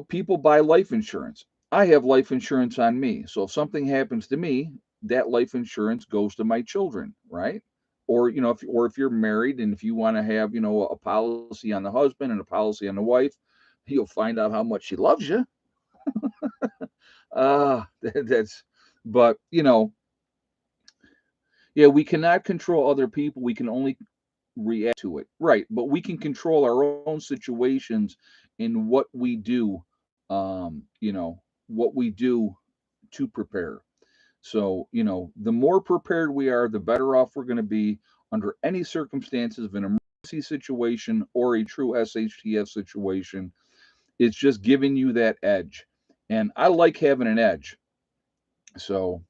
people buy life insurance. I have life insurance on me. So if something happens to me, that life insurance goes to my children, right? Or if you're married and if you want to have, a policy on the husband and a policy on the wife, you'll find out how much she loves you. That's but yeah, we cannot control other people. We can only react to it. Right. But we can control our own situations in what we do, what we do to prepare. So, the more prepared we are, the better off we're going to be under any circumstances of an emergency situation or a true SHTF situation. It's just giving you that edge. And I like having an edge. So,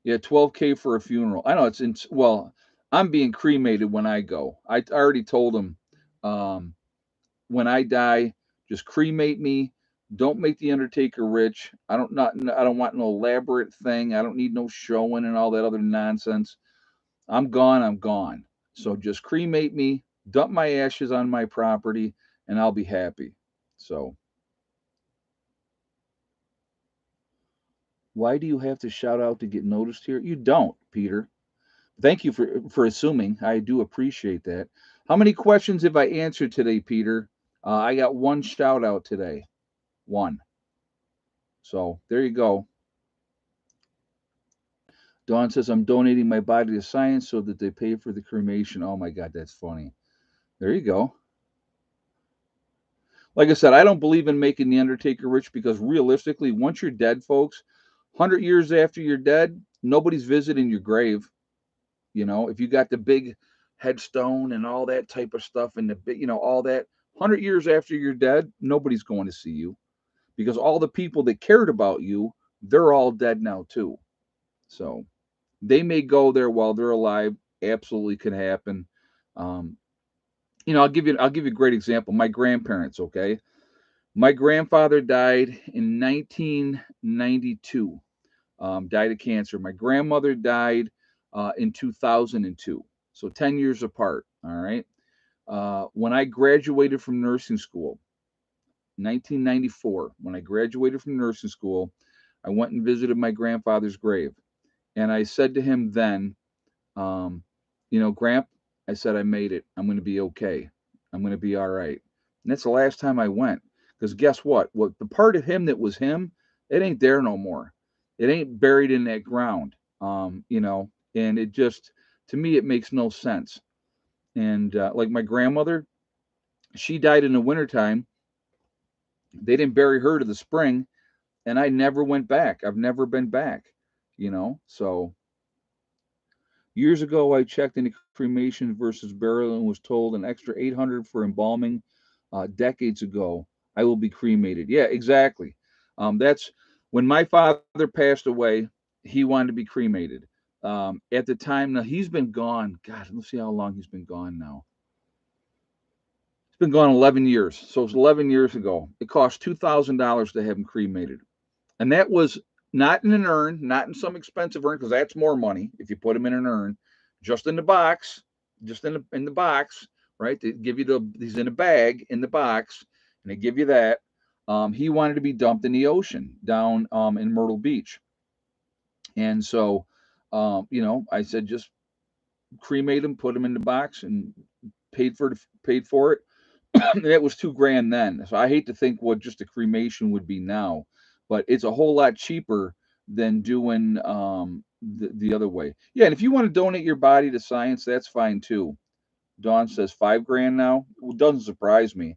yeah, 12K for a funeral. I know well, I'm being cremated when I go. I already told him, um, when I die, just cremate me. Don't make the Undertaker rich. I don't want no elaborate thing. I don't need no showing and all that other nonsense. I'm gone, I'm gone. So just cremate me, dump my ashes on my property, and I'll be happy. So why do you have to shout out to get noticed here? You don't, Peter. Thank you for assuming. I do appreciate that. How many questions have I answered today, Peter? I got one shout out today. One. So there you go. Dawn says, I'm donating my body to science so that they pay for the cremation. Oh my God, that's funny. There you go. Like I said, I don't believe in making the Undertaker rich because realistically, once you're dead, folks, 100 years after you're dead, nobody's visiting your grave. You know, if you got the big headstone and all that type of stuff and the big, all that, 100 years after you're dead, nobody's going to see you because all the people that cared about you, they're all dead now too. So they may go there while they're alive. Absolutely could happen. Um, I'll give you a great example. My grandparents, okay? My grandfather died in 1992. Died of cancer. My grandmother died in 2002. So 10 years apart. All right. When I graduated from nursing school, 1994, when I graduated from nursing school, I went and visited my grandfather's grave. And I said to him then, um, Gramp, I said, I made it. I'm going to be okay. I'm going to be all right. And that's the last time I went. Because guess what? What the part of him that was him, it ain't there no more. It ain't buried in that ground. And it just, to me, it makes no sense. And like my grandmother, she died in the wintertime. They didn't bury her to the spring, and I never went back. I've never been back. So years ago, I checked into cremation versus burial and was told an extra 800 for embalming. Decades ago, I will be cremated. Yeah, exactly. That's when my father passed away. He wanted to be cremated. At the time, now he's been gone. God, let's see how long he's been gone now. He's been gone 11 years. So it's 11 years ago. It cost $2,000 to have him cremated, and that was not in an urn, not in some expensive urn, because that's more money if you put him in an urn, just in the box, just in the box, right? They give you he's in a bag in the box, and they give you that. He wanted to be dumped in the ocean down in Myrtle Beach, and so, I said just cremate him, put him in the box, and paid for it. That was 2 grand then. So I hate to think what just a cremation would be now, but it's a whole lot cheaper than doing the other way. Yeah, and if you want to donate your body to science, that's fine too. Dawn says 5 grand now. Well, doesn't surprise me.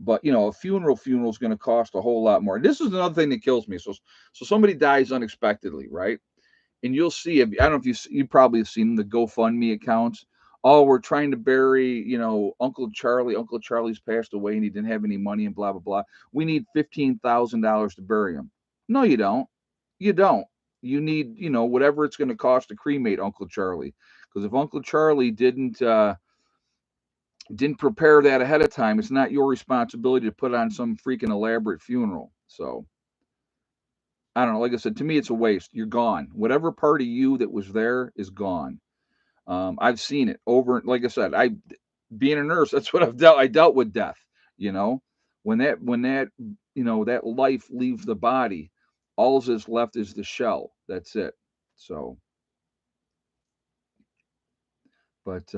But a funeral is going to cost a whole lot more. This is another thing that kills me. So somebody dies unexpectedly, right? And you'll see. I don't know if you probably have seen the GoFundMe accounts. Oh, we're trying to bury, Uncle Charlie. Uncle Charlie's passed away and he didn't have any money and blah blah blah. We need $15,000 to bury him. No, you don't. You don't. You need, whatever it's going to cost to cremate Uncle Charlie. Because if Uncle Charlie didn't prepare that ahead of time, it's not your responsibility to put on some freaking elaborate funeral. So I don't know. Like I said, to me, it's a waste. You're gone. Whatever part of you that was there is gone. I've seen it over. Like I said, I being a nurse, that's what I've dealt. I dealt with death. You know, when that that life leaves the body, all that's left is the shell. That's it. So, but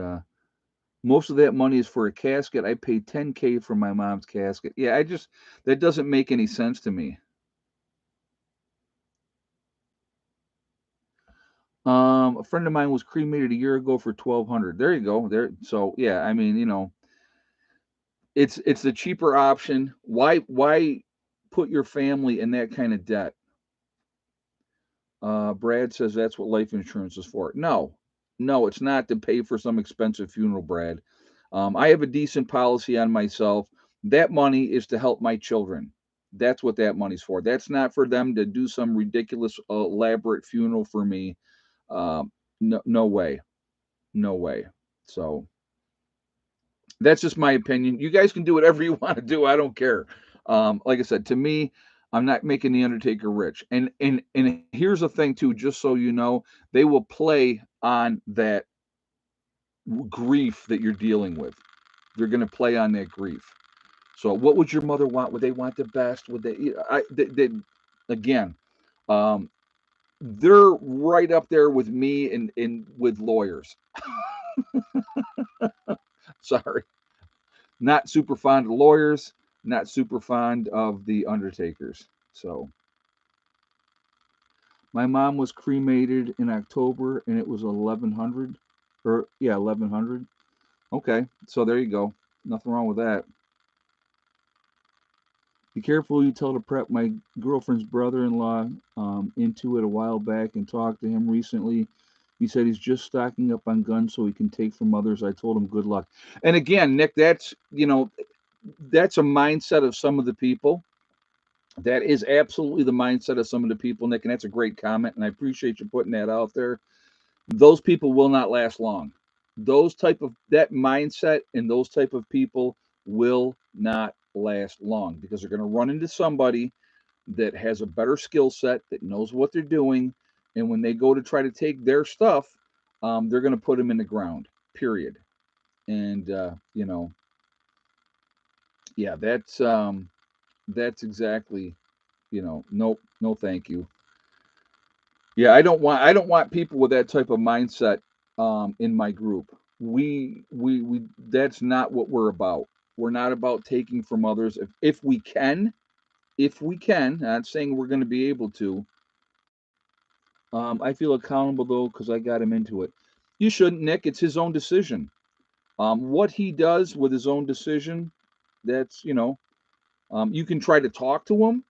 most of that money is for a casket. I paid 10K for my mom's casket. Yeah, that doesn't make any sense to me. A friend of mine was cremated a year ago for 1,200. There you go. There. So yeah, I mean, it's the cheaper option. Why put your family in that kind of debt? Brad says that's what life insurance is for. No, no, it's not to pay for some expensive funeral, Brad. I have a decent policy on myself. That money is to help my children. That's what that money's for. That's not for them to do some ridiculous, elaborate funeral for me. No, no way, no way. So that's just my opinion. You guys can do whatever you want to do. I don't care. Like I said, to me, I'm not making the Undertaker rich. And here's the thing too, just so you know, they will play on that grief that you're dealing with. They're going to play on that grief. So, what would your mother want? Would they want the best? Would they? Again, um, they're right up there with me and with lawyers. Sorry. Not super fond of lawyers, not super fond of the undertakers. So my mom was cremated in October, and it was 1100, or yeah, 1100. Okay, so there you go. Nothing wrong with that. Be careful you tell to prep. My girlfriend's brother-in-law into it a while back and talked to him recently. He said he's just stocking up on guns so he can take from others. I told him good luck. And again, Nick, that's a mindset of some of the people. That is absolutely the mindset of some of the people, Nick, and that's a great comment, and I appreciate you putting that out there. Those people will not last long. Those type of that mindset and those type of people will not last long because they're going to run into somebody that has a better skill set, that knows what they're doing, and when they go to try to take their stuff, they're going to put them in the ground. Period. And yeah, that's exactly, nope, no, thank you. Yeah, I don't want people with that type of mindset in my group. We that's not what we're about. We're not about taking from others. If we can, not saying we're going to be able to. I feel accountable though because I got him into it. You shouldn't, Nick. It's his own decision. What he does with his own decision, that's you can try to talk to him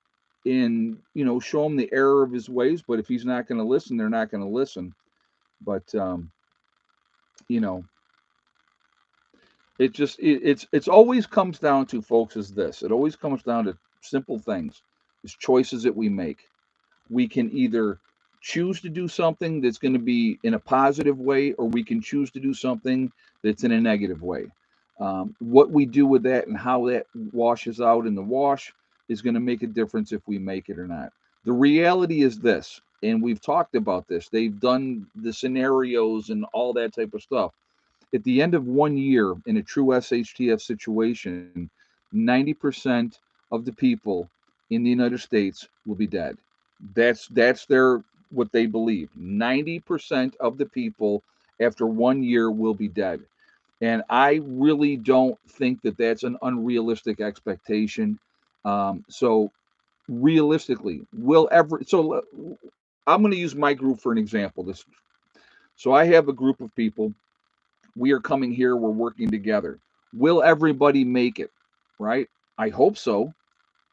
and show him the error of his ways. But if he's not going to listen, they're not going to listen. But you know, it's always comes down to, folks, is this. It always comes down to simple things. It's choices that we make. We can either choose to do something that's going to be in a positive way, or we can choose to do something that's in a negative way. What we do with that and how that washes out in the wash is going to make a difference if we make it or not. The reality is this, and we've talked about this. They've done the scenarios and all that type of stuff. At the end of 1 year in a true SHTF situation, 90% of the people in the United States will be dead. That's their what they believe. 90% of the people after 1 year will be dead. And I really don't think that that's an unrealistic expectation. So realistically, will ever so I'm going to use my group for an example. This So I have a group of people. We are coming here, we're working together. Will everybody make it? Right? I hope so.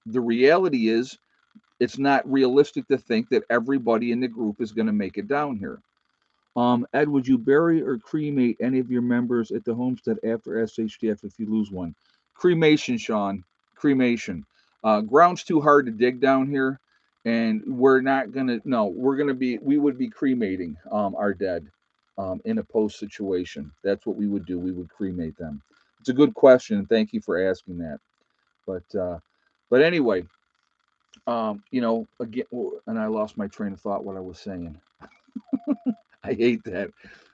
The reality is it's not realistic to think that everybody in the group is going to make it down here. Ed, would you bury or cremate any of your members at the homestead after SHTF if you lose one? Cremation, Sean. Cremation. Ground's too hard to dig down here, and we're not gonna. No, we would be cremating our dead in a post situation. That's what we would do. We would cremate them. It's a good question, and thank you for asking that. But anyway, again, and I lost my train of thought. What I was saying. I hate that.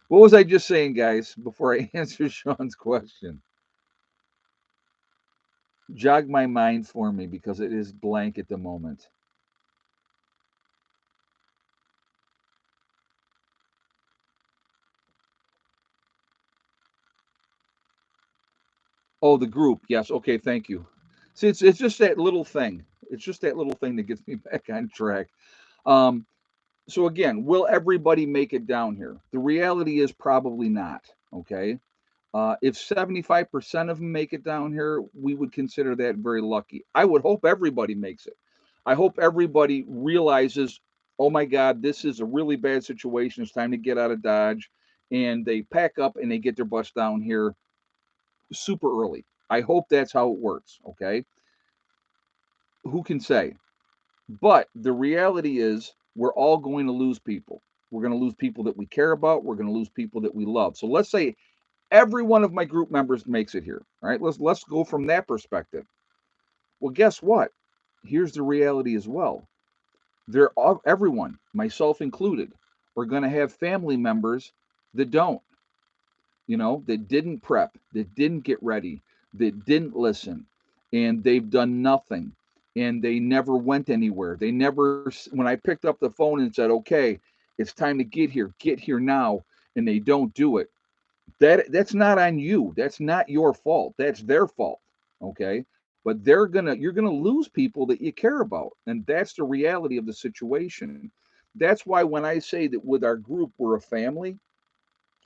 What was I just saying, guys, before I answer Sean's question? Jog my mind for me because it is blank at the moment. Oh, the group. Yes. Okay. Thank you. See, it's just that little thing. It's just that little thing that gets me back on track. Um, so again, will everybody make it down here? The reality is probably not. Okay. If 75% of them make it down here, we would consider that very lucky. I would hope everybody makes it. I hope everybody realizes, oh my God, this is a really bad situation. It's time to get out of Dodge. And they pack up and they get their bus down here super early. I hope that's how it works. Okay. Who can say? But the reality is, we're all going to lose people. We're going to lose people that we care about. We're going to lose people that we love. So let's say every one of my group members makes it here. All right, let's go from that perspective. Well, guess what? Here's the reality as well. Everyone, myself included, are going to have family members that don't, that didn't prep, that didn't get ready, that didn't listen, and they've done nothing, and they never went anywhere. They never, when I picked up the phone and said, okay, it's time to get here now, and they don't do it. That's not on you. That's not your fault. That's their fault. Okay. But you're gonna lose people that you care about. And that's the reality of the situation. That's why when I say that with our group, we're a family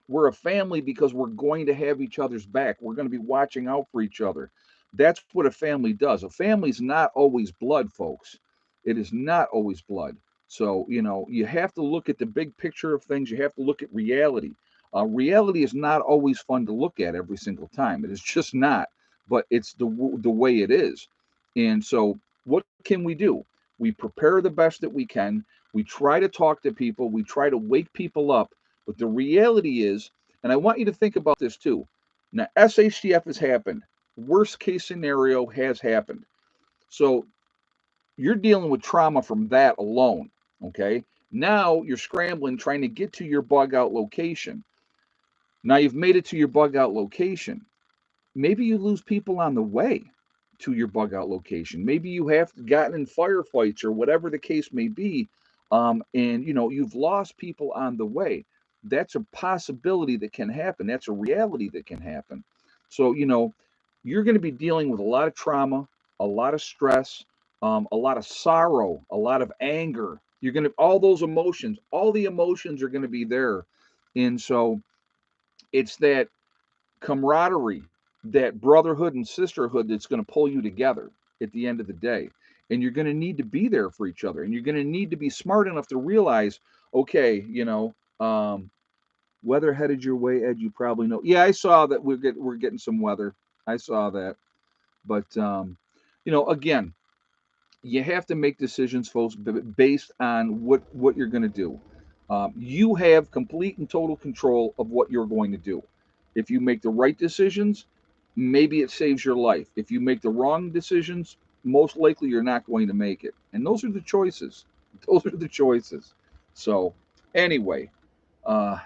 because we're going to have each other's back. We're going to be watching out for each other. That's what a family does. A family's not always blood, folks. It is not always blood. So, you have to look at the big picture of things. You have to look at reality. Reality is not always fun to look at every single time. It is just not, but it's the way it is. And so, what can we do? We prepare the best that we can. We try to talk to people. We try to wake people up, but the reality is, and I want you to think about this too. Now, SHTF has happened. Worst case scenario has happened. So you're dealing with trauma from that alone. Okay. Now you're scrambling trying to get to your bug out location. Now you've made it to your bug out location. Maybe you lose people on the way to your bug out location. Maybe you have gotten in firefights or whatever the case may be, and you've lost people on the way. That's a possibility that can happen. That's a reality that can happen. So you're going to be dealing with a lot of trauma, a lot of stress, a lot of sorrow, a lot of anger. You're going to all those emotions. All the emotions are going to be there, and so it's that camaraderie, that brotherhood and sisterhood that's going to pull you together at the end of the day. And you're going to need to be there for each other. And you're going to need to be smart enough to realize, okay, weather headed your way, Ed. You probably know. Yeah, I saw that we're getting some weather. I saw that. But again, you have to make decisions, folks, based on what you're going to do. You have complete and total control of what you're going to do. If you make the right decisions, maybe it saves your life. If you make the wrong decisions, most likely you're not going to make it. And those are the choices. Those are the choices. So, anyway, uh,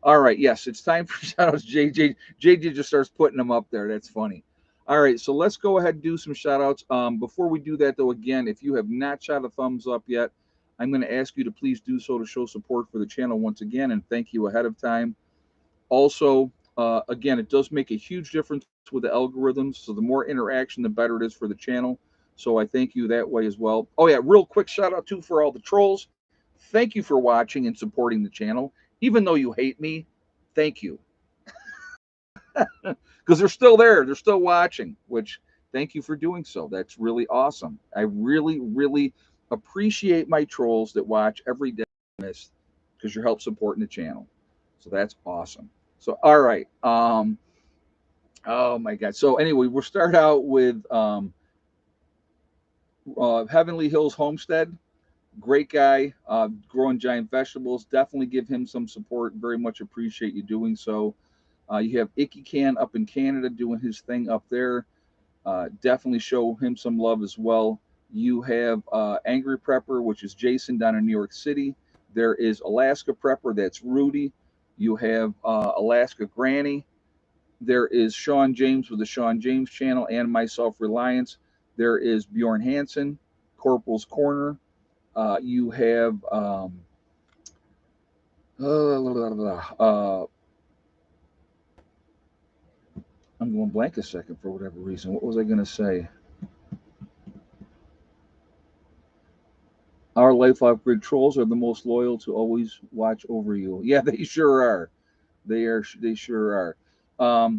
all right, yes, it's time for shout outs. JJ just starts putting them up there. That's funny. All right, so let's go ahead and do some shout outs. Before we do that, though, again, if you have not shot a thumbs up yet, I'm going to ask you to please do so to show support for the channel once again, and thank you ahead of time. Also, again, it does make a huge difference with the algorithms. So the more interaction, the better it is for the channel. So I thank you that way as well. Oh, yeah, real quick shout out, too, for all the trolls. Thank you for watching and supporting the channel. Even though you hate me, thank you. Because they're still there. They're still watching, which thank you for doing so. That's really awesome. I really, really appreciate my trolls that watch every day because you're help supporting the channel. So that's awesome. So, all right. Oh my God. So anyway, we'll start out with Heavenly Hills Homestead. Great guy, growing giant vegetables. Definitely give him some support. Very much appreciate you doing so. You have Icky Can up in Canada doing his thing up there. Definitely show him some love as well. You have Angry Prepper, which is Jason down in New York City. There is Alaska Prepper, that's Rudy. You have Alaska Granny. There is Sean James with the Sean James channel and My Self Reliance. There is Bjorn Hansen, Corporal's Corner. You have I'm going blank a second for whatever reason. What was I going to say? Our Life Off Grid trolls are the most loyal to always watch over you. Yeah, they sure are. They are. They sure are.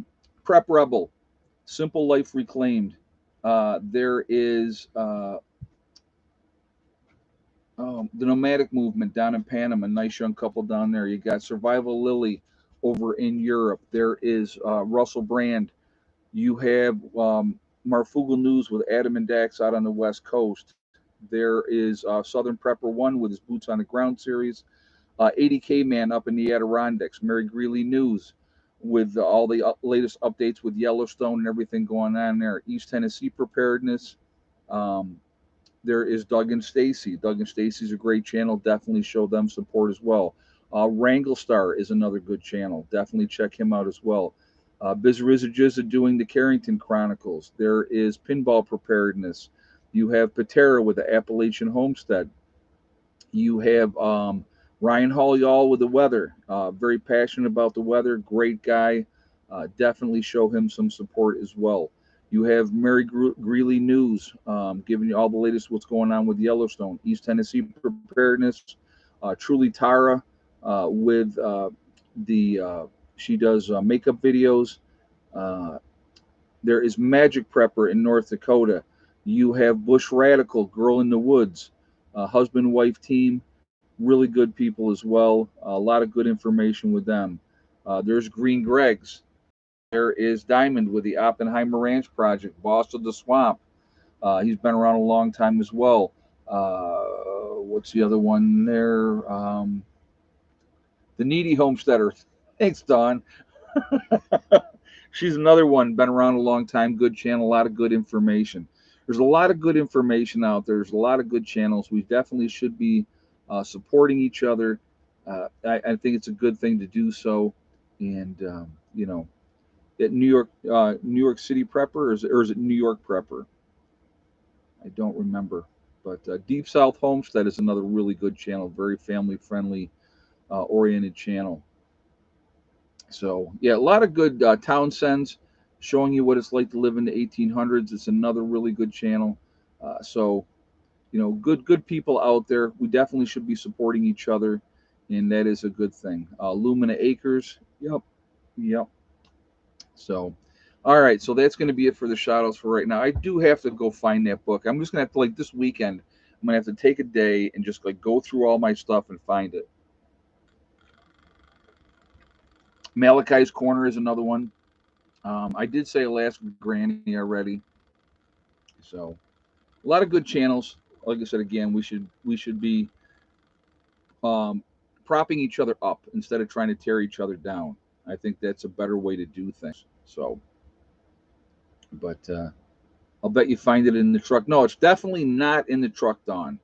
Prep Rebel, Simple Life Reclaimed. There is the Nomadic Movement down in Panama. Nice young couple down there. You got Survival Lily over in Europe. There is Russell Brand. You have Marfugal News with Adam and Dax out on the West Coast. There is Southern Prepper One with his Boots on the Ground series. 80K Man up in the Adirondacks. Mary Greeley News with all the latest updates with Yellowstone and everything going on there. East Tennessee Preparedness. Um, there is Doug and Stacy. Doug and Stacy's a great channel. Definitely show them support as well. Wrangle Star is another good channel. Definitely check him out as well. Bizrizajizza doing the Carrington Chronicles. There is Pinball Preparedness. You have Patera with the Appalachian Homestead. You have Ryan Hall, y'all, with the weather. Very passionate about the weather. Great guy. Definitely show him some support as well. You have Mary Greeley News giving you all the latest what's going on with Yellowstone, East Tennessee preparedness. Truly Tara with the she does makeup videos. Uh, there is Magic Prepper in North Dakota. You have Bush Radical, Girl in the Woods, husband wife team, really good people as well. A lot of good information with them. There's Green Greg's. There is Diamond with the Oppenheimer Ranch Project, Boss of the Swamp. He's been around a long time as well. What's the other one there? The Needy Homesteader. Thanks, Don. She's another one, been around a long time, good channel, a lot of good information. There's a lot of good information out there. There's a lot of good channels. We definitely should be supporting each other. I think it's a good thing to do so. And at New York City Prepper, or is it New York Prepper? I don't remember. But Deep South Homestead is another really good channel, very family friendly oriented channel. So yeah, a lot of good Townsends showing you what it's like to live in the 1800s. It's another really good channel. So good people out there. We definitely should be supporting each other, and that is a good thing. Lumina Acres. Yep, yep. So, all right. So that's going to be it for the shout outs for right now. I do have to go find that book. I'm just going to have to, like, this weekend, I'm going to have to take a day and just like go through all my stuff and find it. Malachi's Corner is another one. I did say Alaska Granny already. So a lot of good channels. Like I said again, we should be um, propping each other up instead of trying to tear each other down. I think that's a better way to do things. So, but I'll bet you find it in the truck. No, it's definitely not in the truck, Don.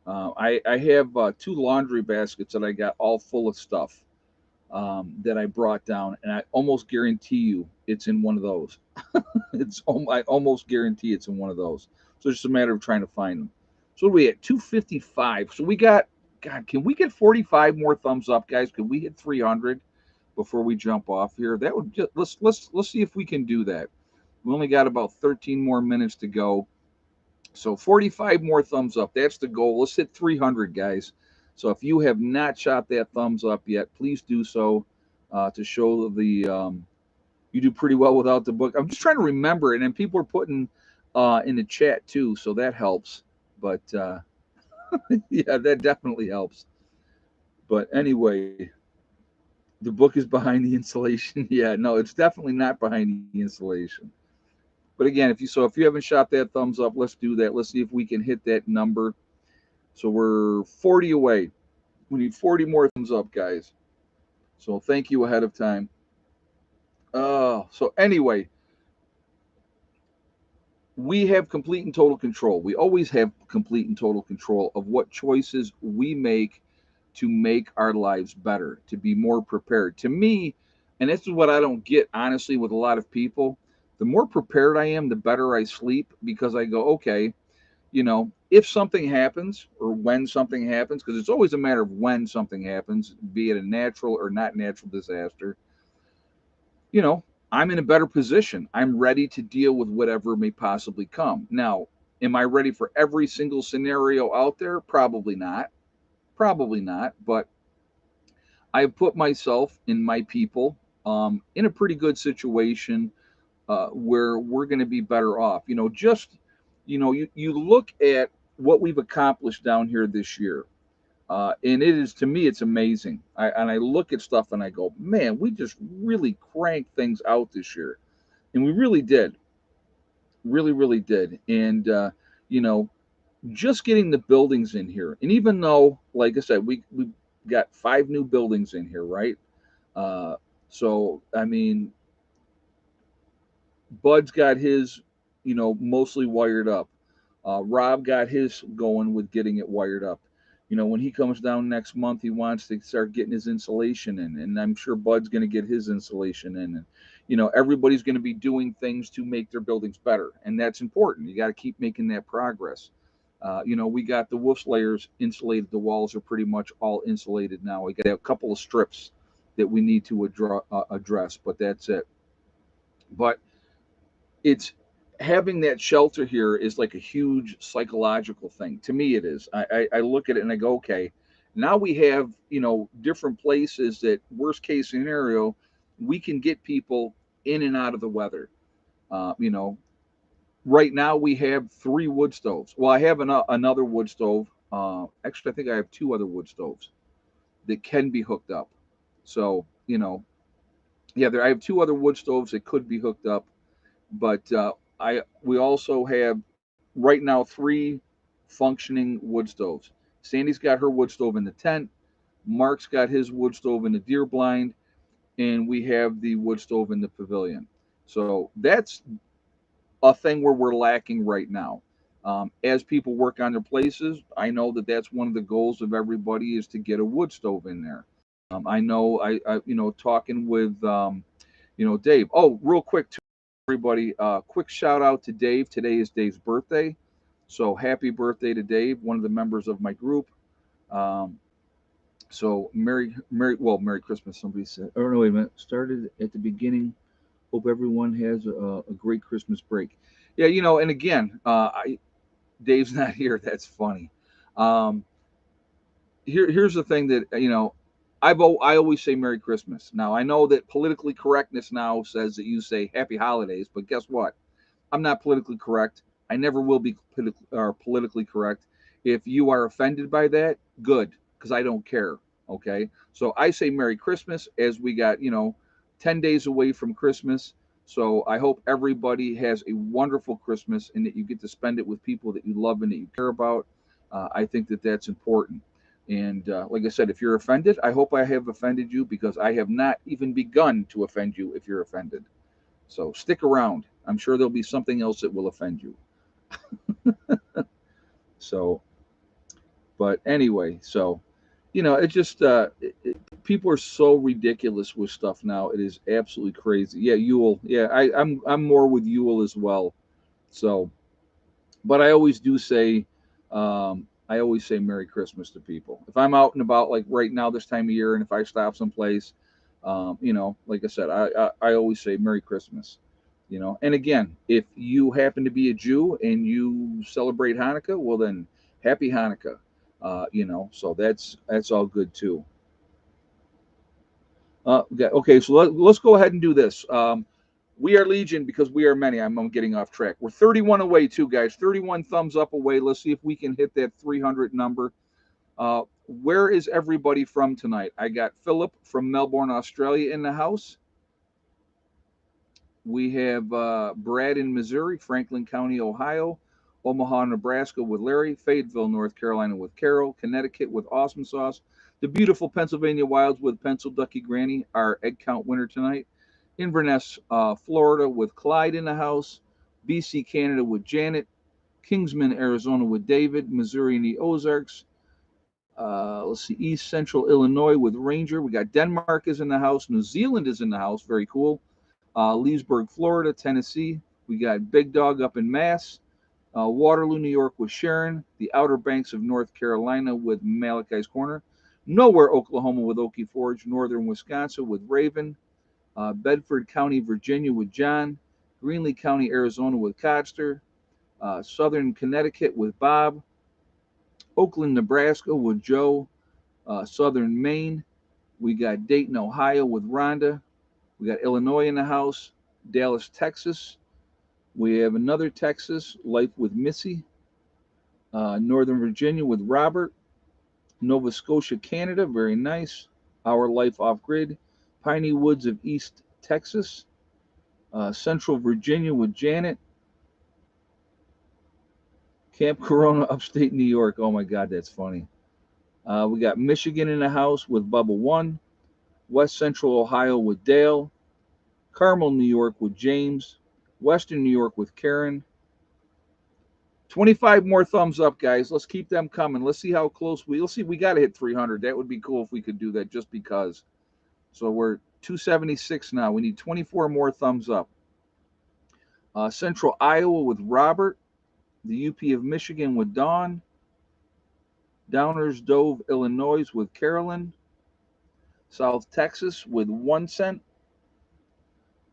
I have two laundry baskets that I got all full of stuff that I brought down, and I almost guarantee you it's in one of those. I almost guarantee it's in one of those. So it's just a matter of trying to find them. So what are we at 255. So we got, God, can we get 45 more thumbs up, guys? Can we hit 300 before we jump off here? That would just let's see if we can do that. We only got about 13 more minutes to go. So 45 more thumbs up. That's the goal. Let's hit 300, guys. So if you have not shot that thumbs up yet, please do so to show the you do pretty well without the book. I'm just trying to remember it, and people are putting in the chat too, so that helps. But yeah, that definitely helps. But anyway, the book is behind the insulation. Yeah, no, it's definitely not behind the insulation. But again, if you haven't shot that thumbs up, let's do that. Let's see if we can hit that number. So we're 40 away. We need 40 more thumbs up, guys. So thank you ahead of time. So anyway, we have complete and total control. We always have complete and total control of what choices we make to make our lives better, to be more prepared. To me, and this is what I don't get honestly with a lot of people, the more prepared I am, the better I sleep because I go, okay, if something happens or when something happens, because it's always a matter of when something happens, be it a natural or not natural disaster, you know, I'm in a better position. I'm ready to deal with whatever may possibly come. Now, am I ready for every single scenario out there? Probably not. Probably not. But I've put myself and my people in a pretty good situation where we're going to be better off. You look at what we've accomplished down here this year. And it is, to me, it's amazing. And I look at stuff and I go, man, we just really cranked things out this year. And we really did. Really, really did. And, you know, just getting the buildings in here. And even though, like I said, we got 5 new buildings in here, right? Uh, so, I mean, Bud's got his, mostly wired up. Rob got his going with getting it wired up. When he comes down next month, he wants to start getting his insulation in, and I'm sure Bud's going to get his insulation in. And everybody's going to be doing things to make their buildings better, and that's important. You got to keep making that progress. We got the wolf slayers insulated. The walls are pretty much all insulated now. We got a couple of strips that we need to address, but that's it. But it's having that shelter here is like a huge psychological thing. To me, it is. I look at it and I go, okay, now we have, different places that, worst case scenario, we can get people in and out of the weather. Uh, you know, right now we have three wood stoves. Well, I have another wood stove. Actually, I think I have two other wood stoves that can be hooked up. So, yeah, I have two other wood stoves that could be hooked up, but I we also have right now three functioning wood stoves. Sandy's got her wood stove in the tent. Mark's got his wood stove in the deer blind, and we have the wood stove in the pavilion. So that's a thing where we're lacking right now. As people work on their places, I know that that's one of the goals of everybody is to get a wood stove in there. I know talking with Dave. Oh, real quick too, everybody. Quick shout out to Dave. Today is Dave's birthday, so happy birthday to Dave, one of the members of my group. Um, so Merry Christmas. Somebody said. Oh no, wait a minute. Started at the beginning. Hope everyone has a great Christmas break. Yeah, and again, Dave's not here. That's funny. Um, here's the thing that I always say Merry Christmas. Now I know that politically correctness now says that you say Happy Holidays, but guess what? I'm not politically correct. I never will be politically correct. If you are offended by that, good, because I don't care. Okay, so I say Merry Christmas as we got 10 days away from Christmas. So I hope everybody has a wonderful Christmas and that you get to spend it with people that you love and that you care about. I think that that's important. And like I said, if you're offended, I hope I have offended you because I have not even begun to offend you if you're offended. So stick around. I'm sure there'll be something else that will offend you. So, but anyway, so it just people are so ridiculous with stuff now. It is absolutely crazy. Yeah, Yule. Yeah, I'm more with Yule as well. So, but I always say Merry Christmas to people. If I'm out and about, like right now this time of year, and if I stop someplace, like I said, I always say Merry Christmas. And again, if you happen to be a Jew and you celebrate Hanukkah, well then, Happy Hanukkah. So that's all good too. Okay, so let's go ahead and do this. We are Legion because we are many. I'm getting off track. We're 31 away, too, guys. 31 thumbs up away. Let's see if we can hit that 300 number. Where is everybody from tonight? I got Philip from Melbourne, Australia in the house. We have Brad in Missouri, Franklin County, Ohio, Omaha, Nebraska with Larry, Fayetteville, North Carolina with Carol, Connecticut with Awesome Sauce, the beautiful Pennsylvania Wilds with Pencil Ducky Granny, our egg count winner tonight, Inverness, Florida with Clyde in the house, BC, Canada with Janet, Kingsman, Arizona with David, Missouri in the Ozarks. Let's see, East Central Illinois with Ranger. We got Denmark is in the house. New Zealand is in the house. Very cool. Leesburg, Florida, Tennessee. We got Big Dog up in Mass. Waterloo, New York with Sharon. The Outer Banks of North Carolina with Malachi's Corner. Nowhere, Oklahoma with Okie Forge. Northern Wisconsin with Raven. Bedford County, Virginia with John. Greenlee County, Arizona with Codster. Southern Connecticut with Bob. Oakland, Nebraska with Joe. Southern Maine. We got Dayton, Ohio with Rhonda. We got Illinois in the house. Dallas, Texas. We have another Texas, Life with Missy. Northern Virginia with Robert. Nova Scotia, Canada. Very nice. Our Life Off Grid. Piney Woods of East Texas. Central Virginia with Janet. Camp Corona, upstate New York. Oh my God, that's funny. We got Michigan in the house with Bubba One. West Central Ohio with Dale. Carmel, New York with James. Western New York with Karen. 25 more thumbs up, guys. Let's keep them coming. Let's see how close let's see. We got to hit 300. That would be cool if we could do that just because. So we're 276 now. We need 24 more thumbs up. Central Iowa with Robert. The UP of Michigan with Dawn. Downers Dove, Illinois with Carolyn. South Texas with 1 cent.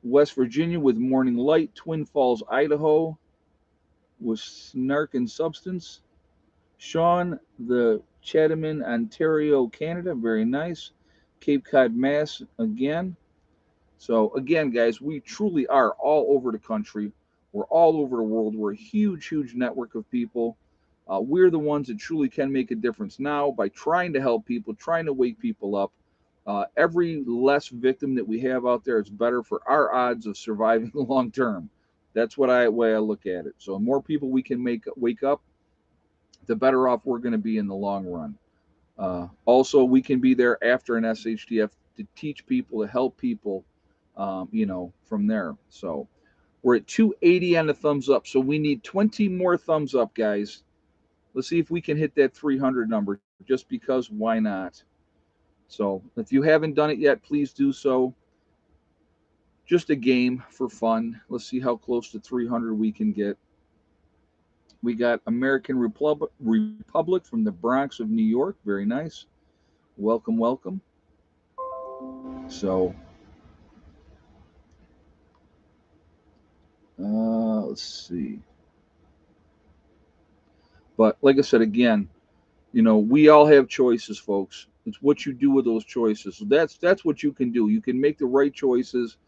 West Virginia with Morning Light. Twin Falls, Idaho with Snark and Substance. Sean, the Chatham, Ontario, Canada. Very nice. Cape Cod, Mass. Again. So, again, guys, we truly are all over the country. We're all over the world. We're a huge, huge network of people. We're the ones that truly can make a difference now by trying to help people, trying to wake people up. Every less victim that we have out there is better for our odds of surviving long term. That's way I look at it. So, the more people we can make wake up, the better off we're going to be in the long run. Also, we can be there after an SHTF to teach people, to help people, from there. So we're at 280 on the thumbs up. So we need 20 more thumbs up, guys. Let's see if we can hit that 300 number just because why not? So if you haven't done it yet, please do so. Just a game for fun. Let's see how close to 300 we can get. We got American Republic from the Bronx of New York. Very nice. Welcome, welcome. So let's see. But like I said again, we all have choices, folks. It's what you do with those choices. So that's what you can do. You can make the right choices,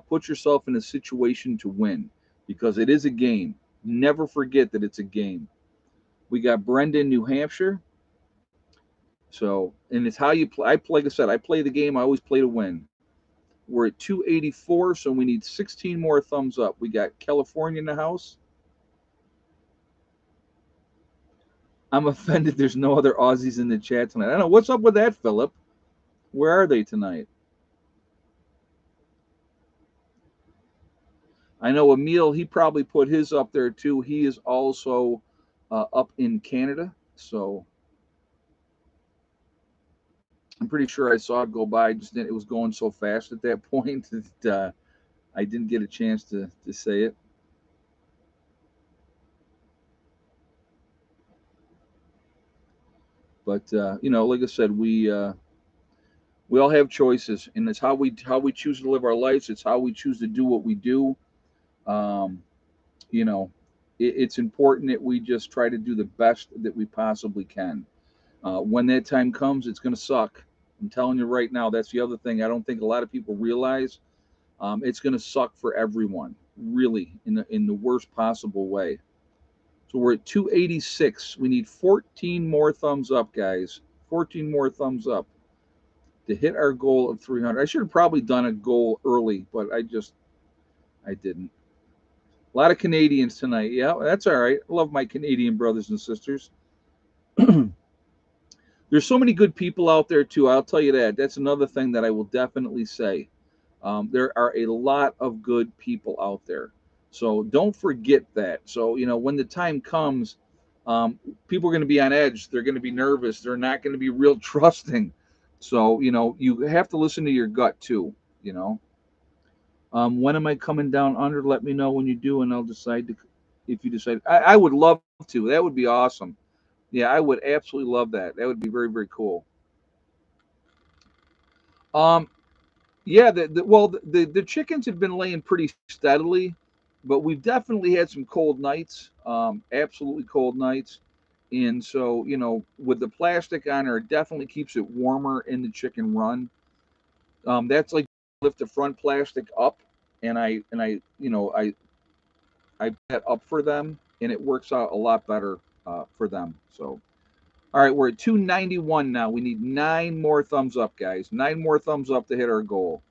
put yourself in a situation to win, because it is a game. Never forget that it's a game. We got Brendan, New Hampshire. So, and it's how you play. Like I said, I play the game. I always play to win. We're at 284, so we need 16 more thumbs up. We got California in the house. I'm offended there's no other Aussies in the chat tonight. I don't know. What's up with that, Philip? Where are they tonight? I know Emil, he probably put his up there too. He is also up in Canada. So I'm pretty sure I saw it go by. It was going so fast at that point that I didn't get a chance to say it. But like I said, we all have choices, and it's how we choose to live our lives. It's how we choose to do what we do. Um, you know, it's important that we just try to do the best that we possibly can. When that time comes, it's going to suck. I'm telling you right now. That's the other thing I don't think a lot of people realize. It's going to suck for everyone, really, in the worst possible way. So we're at 286. We need 14 more thumbs up, guys. 14 more thumbs up to hit our goal of 300. I should have probably done a goal early, but I didn't. A lot of Canadians tonight. Yeah, that's all right. I love my Canadian brothers and sisters. There's so many good people out there too. I'll tell you that. That's another thing that I will definitely say. There are a lot of good people out there, so don't forget that. So when the time comes, um, people are going to be on edge. They're going to be nervous. They're not going to be real trusting. So you have to listen to your gut too. You know, when am I coming down under? Let me know when you do, and I'll decide to. If you decide, I would love to. That would be awesome. Yeah, I would absolutely love that. That would be very, very cool. Um, yeah, the chickens have been laying pretty steadily, but we've definitely had some cold nights, absolutely cold nights. And so, with the plastic on there, it definitely keeps it warmer in the chicken run. That's like lift the front plastic up, and I put that up for them, and it works out a lot better for them. So, all right, we're at 291 now. We need 9 more thumbs up, guys. 9 more thumbs up to hit our goal.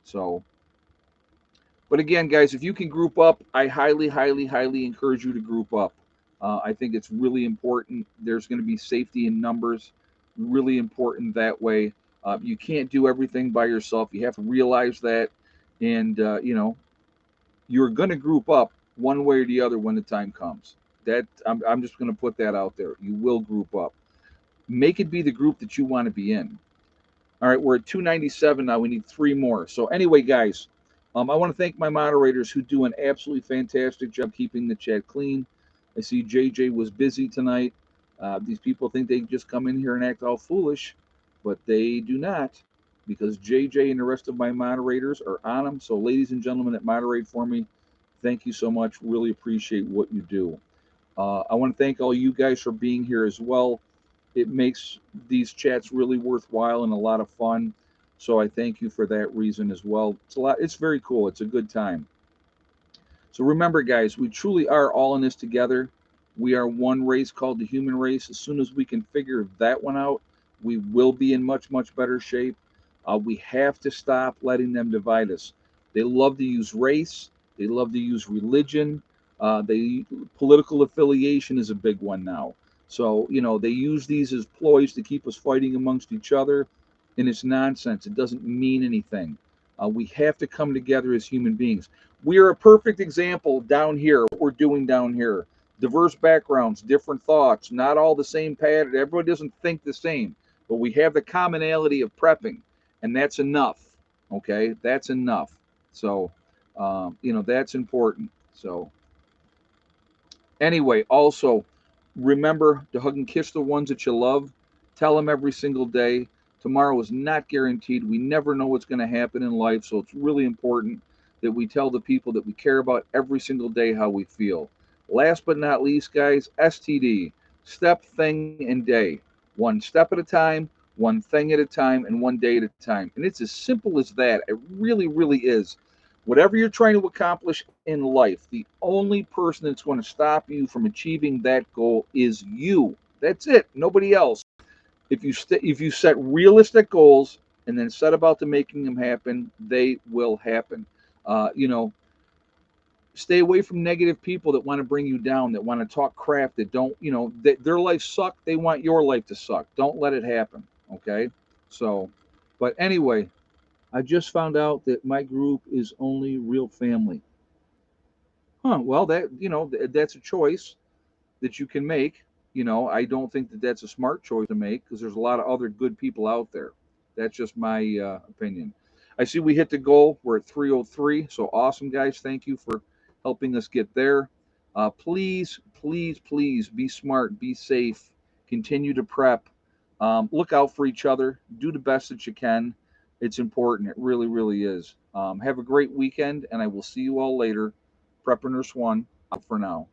So, but again, guys, if you can group up, I highly, highly, highly encourage you to group up. I think it's really important. There's going to be safety in numbers, really important that way. You can't do everything by yourself. You have to realize that, and you're going to group up one way or the other when the time comes. That I'm just going to put that out there. You will group up. Make it be the group that you want to be in. All right, we're at 297 now. We need 3 more. So anyway, guys, I want to thank my moderators who do an absolutely fantastic job keeping the chat clean. I see JJ was busy tonight. These people think they can just come in here and act all foolish, but they do not, because JJ and the rest of my moderators are on them. So, ladies and gentlemen that moderate for me, thank you so much. Really appreciate what you do. I want to thank all you guys for being here as well. It makes these chats really worthwhile and a lot of fun. So I thank you for that reason as well. It's a lot. It's very cool. It's a good time. So remember, guys, we truly are all in this together. We are one race called the human race. As soon as we can figure that one out, we will be in much, much better shape. We have to stop letting them divide us. They love to use race. They love to use religion. They Political affiliation is a big one now. So they use these as ploys to keep us fighting amongst each other, and it's nonsense. It doesn't mean anything. We have to come together as human beings. We are a perfect example down here, what we're doing down here. Diverse backgrounds, different thoughts, not all the same pattern. Everybody doesn't think the same, but we have the commonality of prepping, and that's enough. Okay, that's enough. So, that's important. So, anyway, also remember to hug and kiss the ones that you love. Tell them every single day. Tomorrow is not guaranteed. We never know what's going to happen in life, so it's really important that we tell the people that we care about every single day how we feel. Last but not least, guys, STD, step, thing, and day. One step at a time, one thing at a time, and one day at a time. And it's as simple as that. It really, really is. Whatever you're trying to accomplish in life, the only person that's going to stop you from achieving that goal is you. That's it. Nobody else. If you set realistic goals and then set about to making them happen, they will happen. Uh, you know, Stay away from negative people that want to bring you down, that want to talk crap, that don't, their life suck. They want your life to suck. Don't let it happen. Okay. So, but anyway, I just found out that my group is only real family. Huh. Well, that's a choice that you can make. I don't think that that's a smart choice to make because there's a lot of other good people out there. That's just my opinion. I see we hit the goal. We're at 303. So awesome, guys. Thank you for helping us get there. Please, please, please be smart, be safe, continue to prep. Look out for each other. Do the best that you can. It's important. It really, really is. Have a great weekend, and I will see you all later. Prepper Nurse One, out for now.